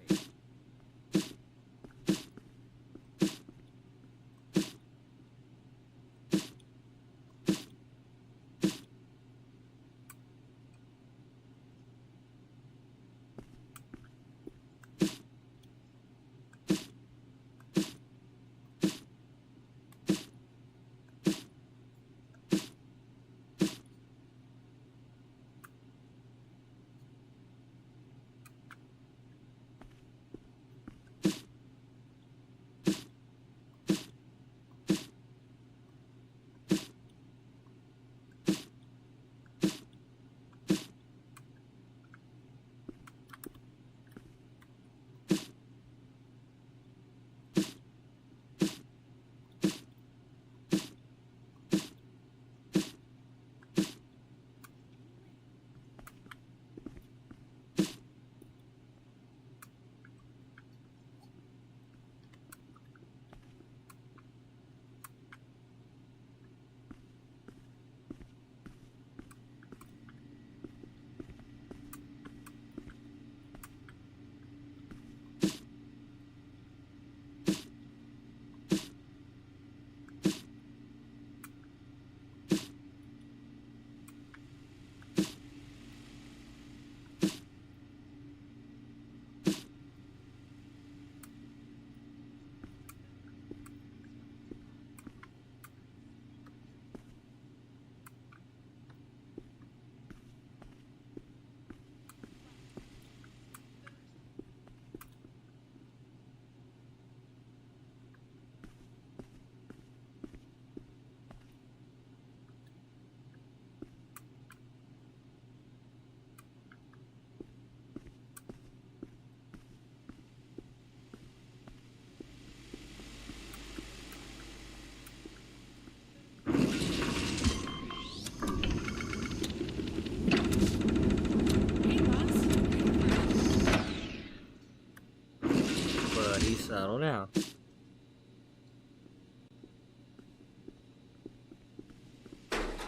settle down.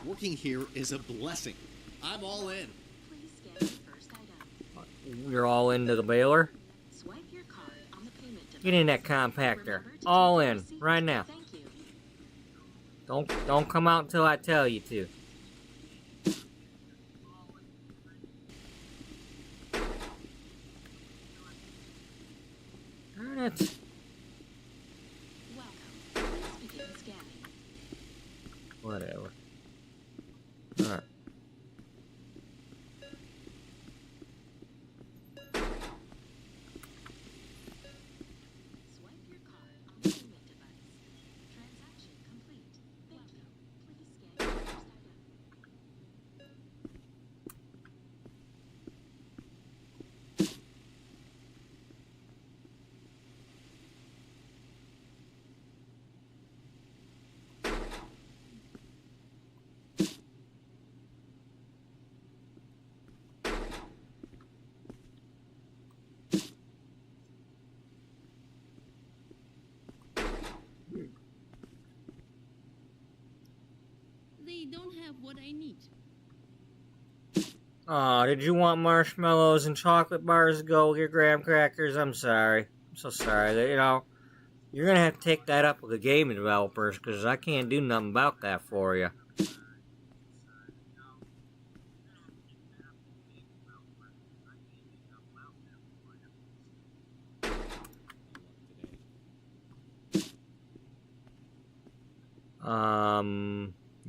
Working here is a blessing. I'm all in. Please scan your first item. You're all into the baler? Swipe your card on the payment device. Get in that compactor. Remember to All take your in, receipt. right now. Thank you. Don't come out until I tell you to. Darn it. Welcome. Please begin scanning. Whatever. Alright. Swipe your card on the payment device. Transaction complete. Thank you. Please scan your first item. They don't have what I need. Aw, did you want marshmallows and chocolate bars to go with your graham crackers? I'm sorry. I'm so sorry. You know, you're gonna have to take that up with the game developers, because I can't do nothing about that for you.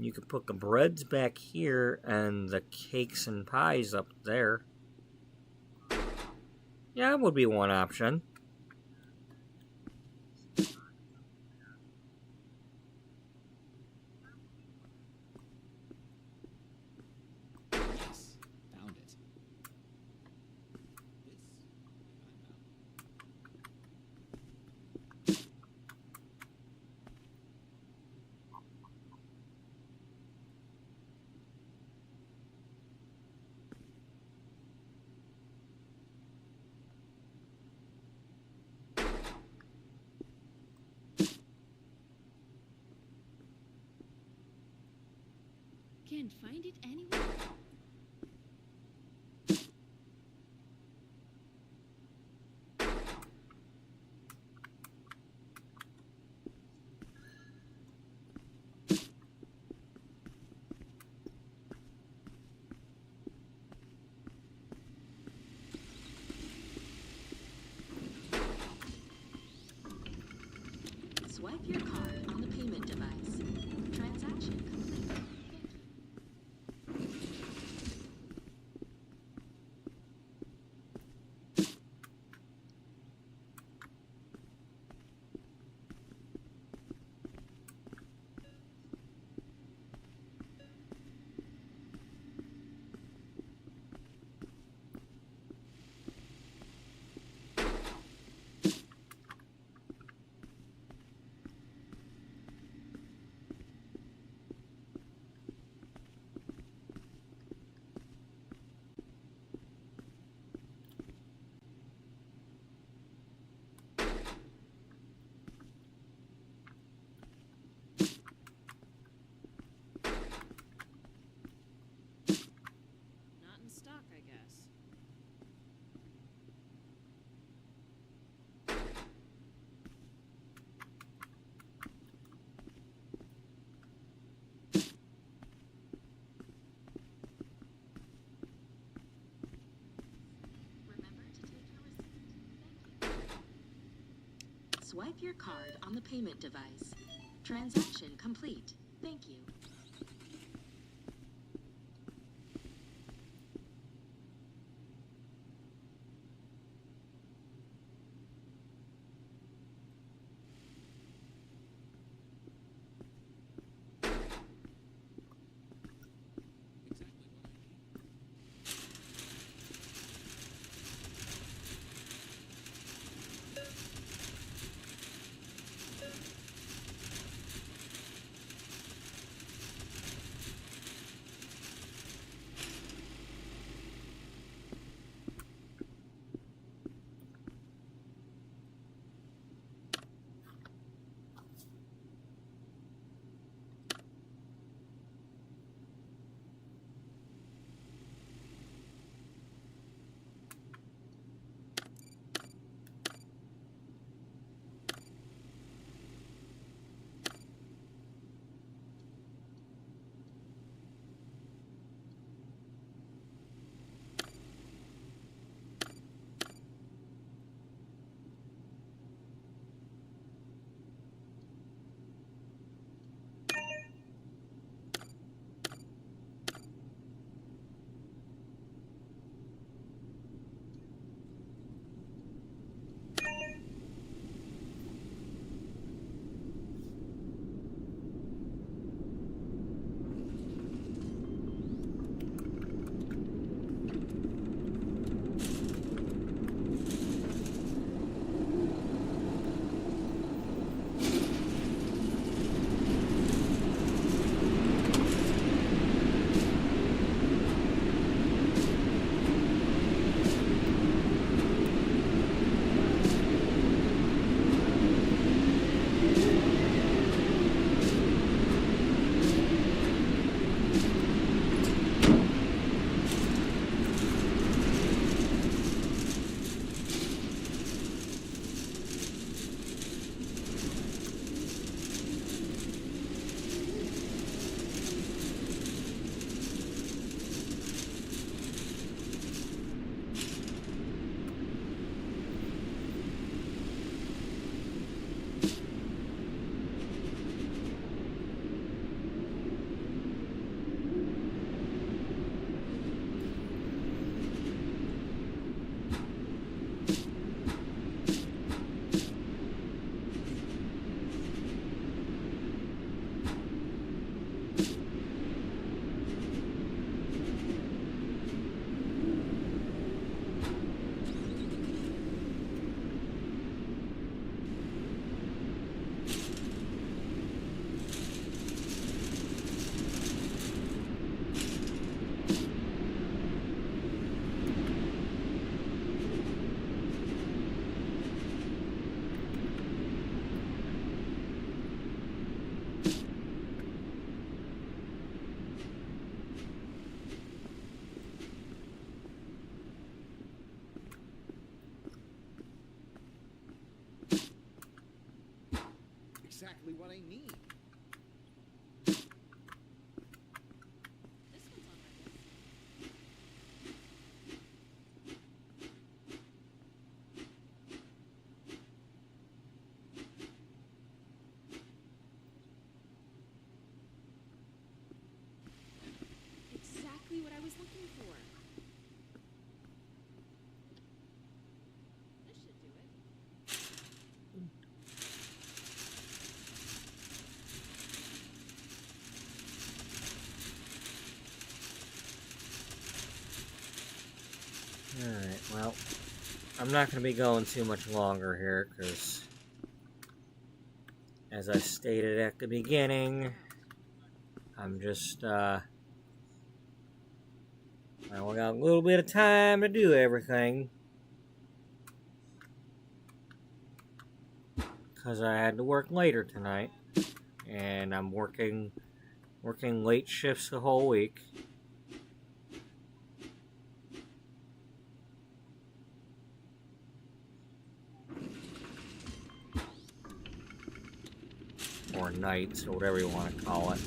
You could put the breads back here and the cakes and pies up there. Yeah, that would be one option. Yes, found it. Can't find it anywhere. Swipe your card on the payment device. Transaction complete. Thank you. Not in stock, I guess. Remember to take your receipt. Thank you. Swipe your card on the payment device. Transaction complete. Thank you. Exactly what I need. exactly what I need. This one's on my list. Exactly what I was looking for. This should do it. Alright, well, I'm not going to be going too much longer here, because, as I stated at the beginning, I'm just, I only got a little bit of time to do everything, because I had to work later tonight, and I'm working late shifts the whole week. Or nights, or whatever you want to call it.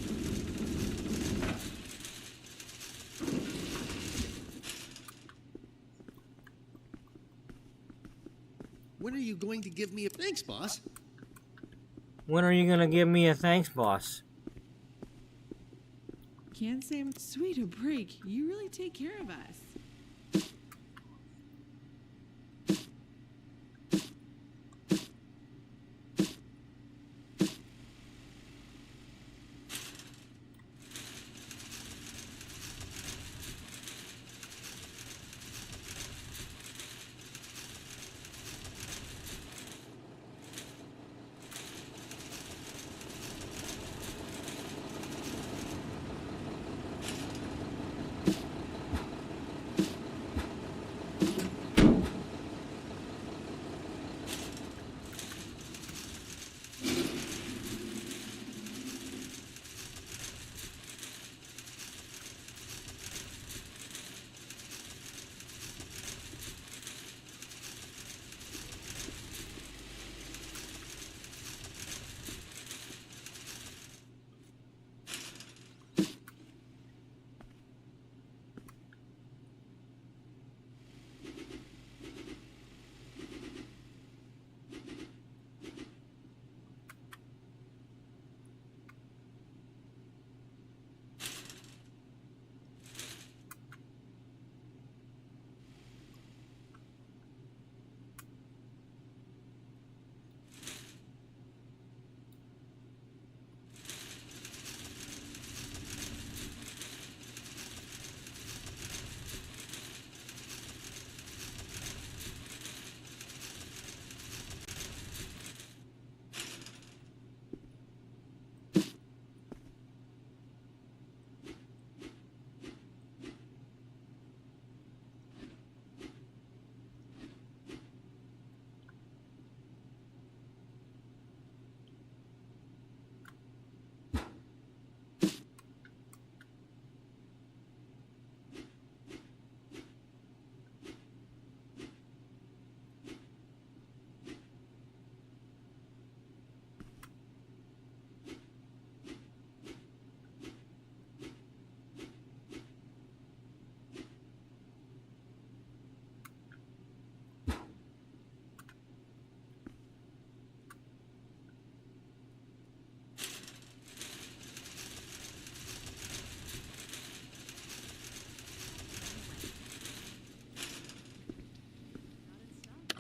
When are you going to give me a thanks, boss? When are you gonna give me a thanks, boss? Can't say I'm sweet a break. You really take care of us.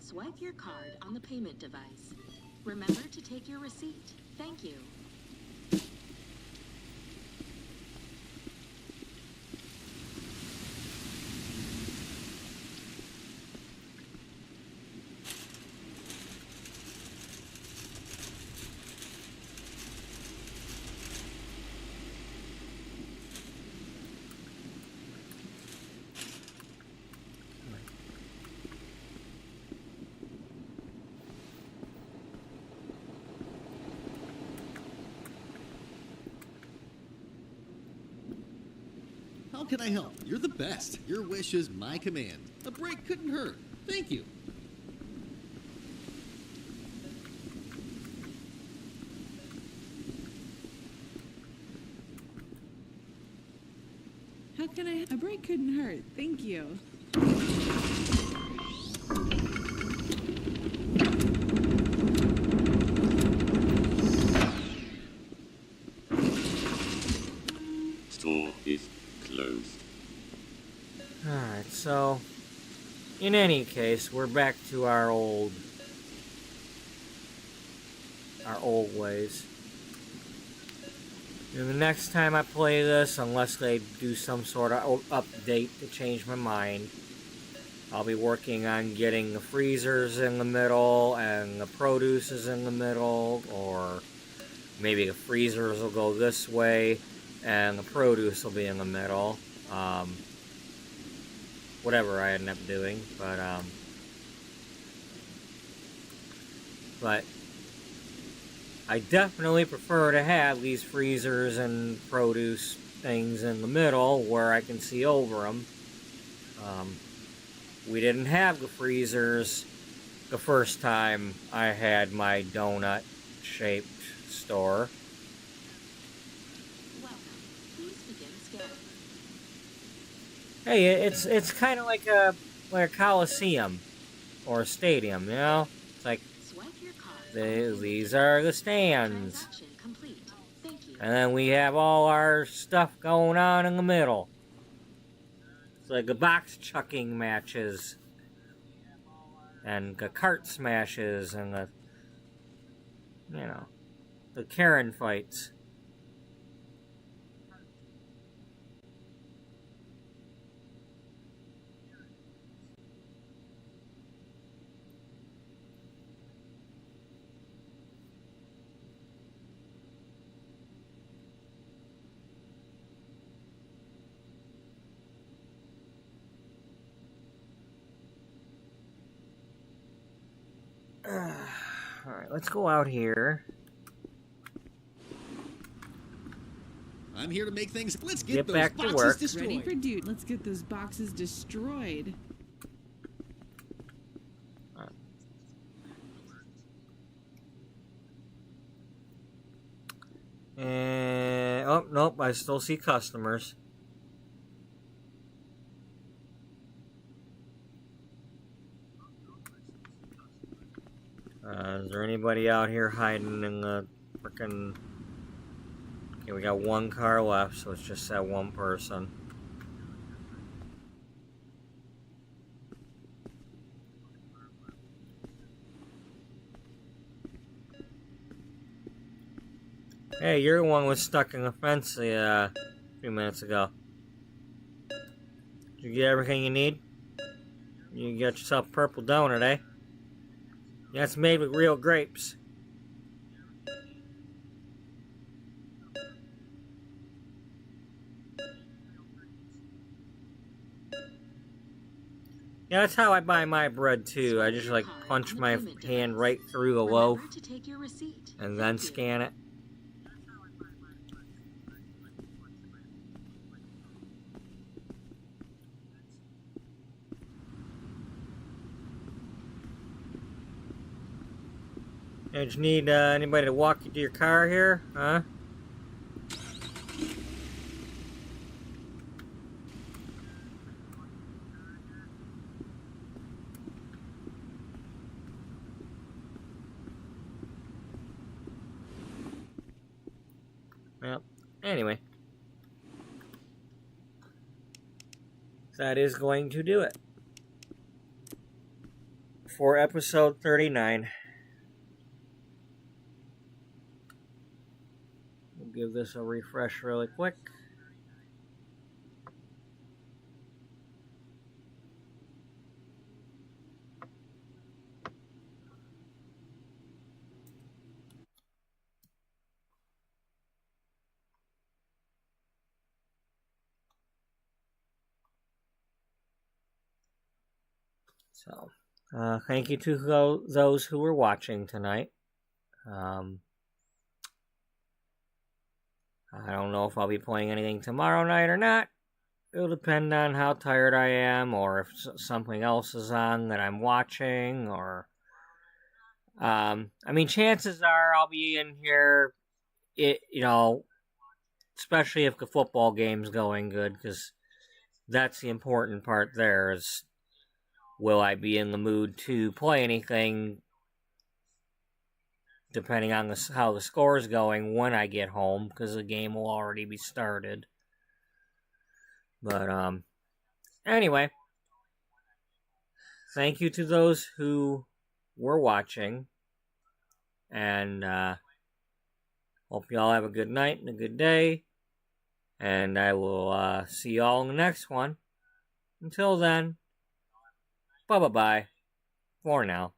Swipe your card on the payment device. Remember to take your receipt. Thank you. How can I help? You're the best. Your wish is my command. A break couldn't hurt. Thank you. can I? A break couldn't hurt. Thank you. Store is closed. Alright, so in any case, we're back to our old ways. And the next time I play this, unless they do some sort of update to change my mind, I'll be working on getting the freezers in the middle and the produce is in the middle, or maybe the freezers will go this way and the produce will be in the middle. Whatever I end up doing, but I definitely prefer to have these freezers and produce things in the middle where I can see over them. We didn't have the freezers the first time I had my donut-shaped store. Welcome. Please begin scanning. Hey, it's kind of like a coliseum or a stadium, you know? It's like Swipe your card. these are the stands, Transaction complete. Thank you. and then we have all our stuff going on in the middle. It's like the box chucking matches, and the cart smashes, and the Karen fights. Alright, let's go out here. I'm here to make things. Let's Get those back to boxes work. destroyed. Ready for duty. Let's get those boxes destroyed. And oh nope, I still see customers. Is there anybody out here hiding in the frickin'... Okay, we got one car left, so it's just that one person. Hey, you're the one who was stuck in the fence a few minutes ago. Did you get everything you need? You got yourself a purple donut, eh? Yeah, it's made with real grapes. Yeah, that's how I buy my bread too. I just like punch my hand right through the loaf Remember to take your receipt. and then Thank you. scan it. Did you need anybody to walk you to your car here? Huh? Well, anyway. That is going to do it for episode 39. We'll give this a refresh really quick. So, thank you to those who were watching tonight. I don't know if I'll be playing anything tomorrow night or not. It'll depend on how tired I am, or if something else is on that I'm watching, or... I mean, chances are I'll be in here, especially if the football game's going good, because that's the important part there is, will I be in the mood to play anything depending on how the score is going when I get home, because the game will already be started. But, anyway, thank you to those who were watching, and, hope you all have a good night and a good day, and I will, see you all in the next one. Until then, bye-bye for now.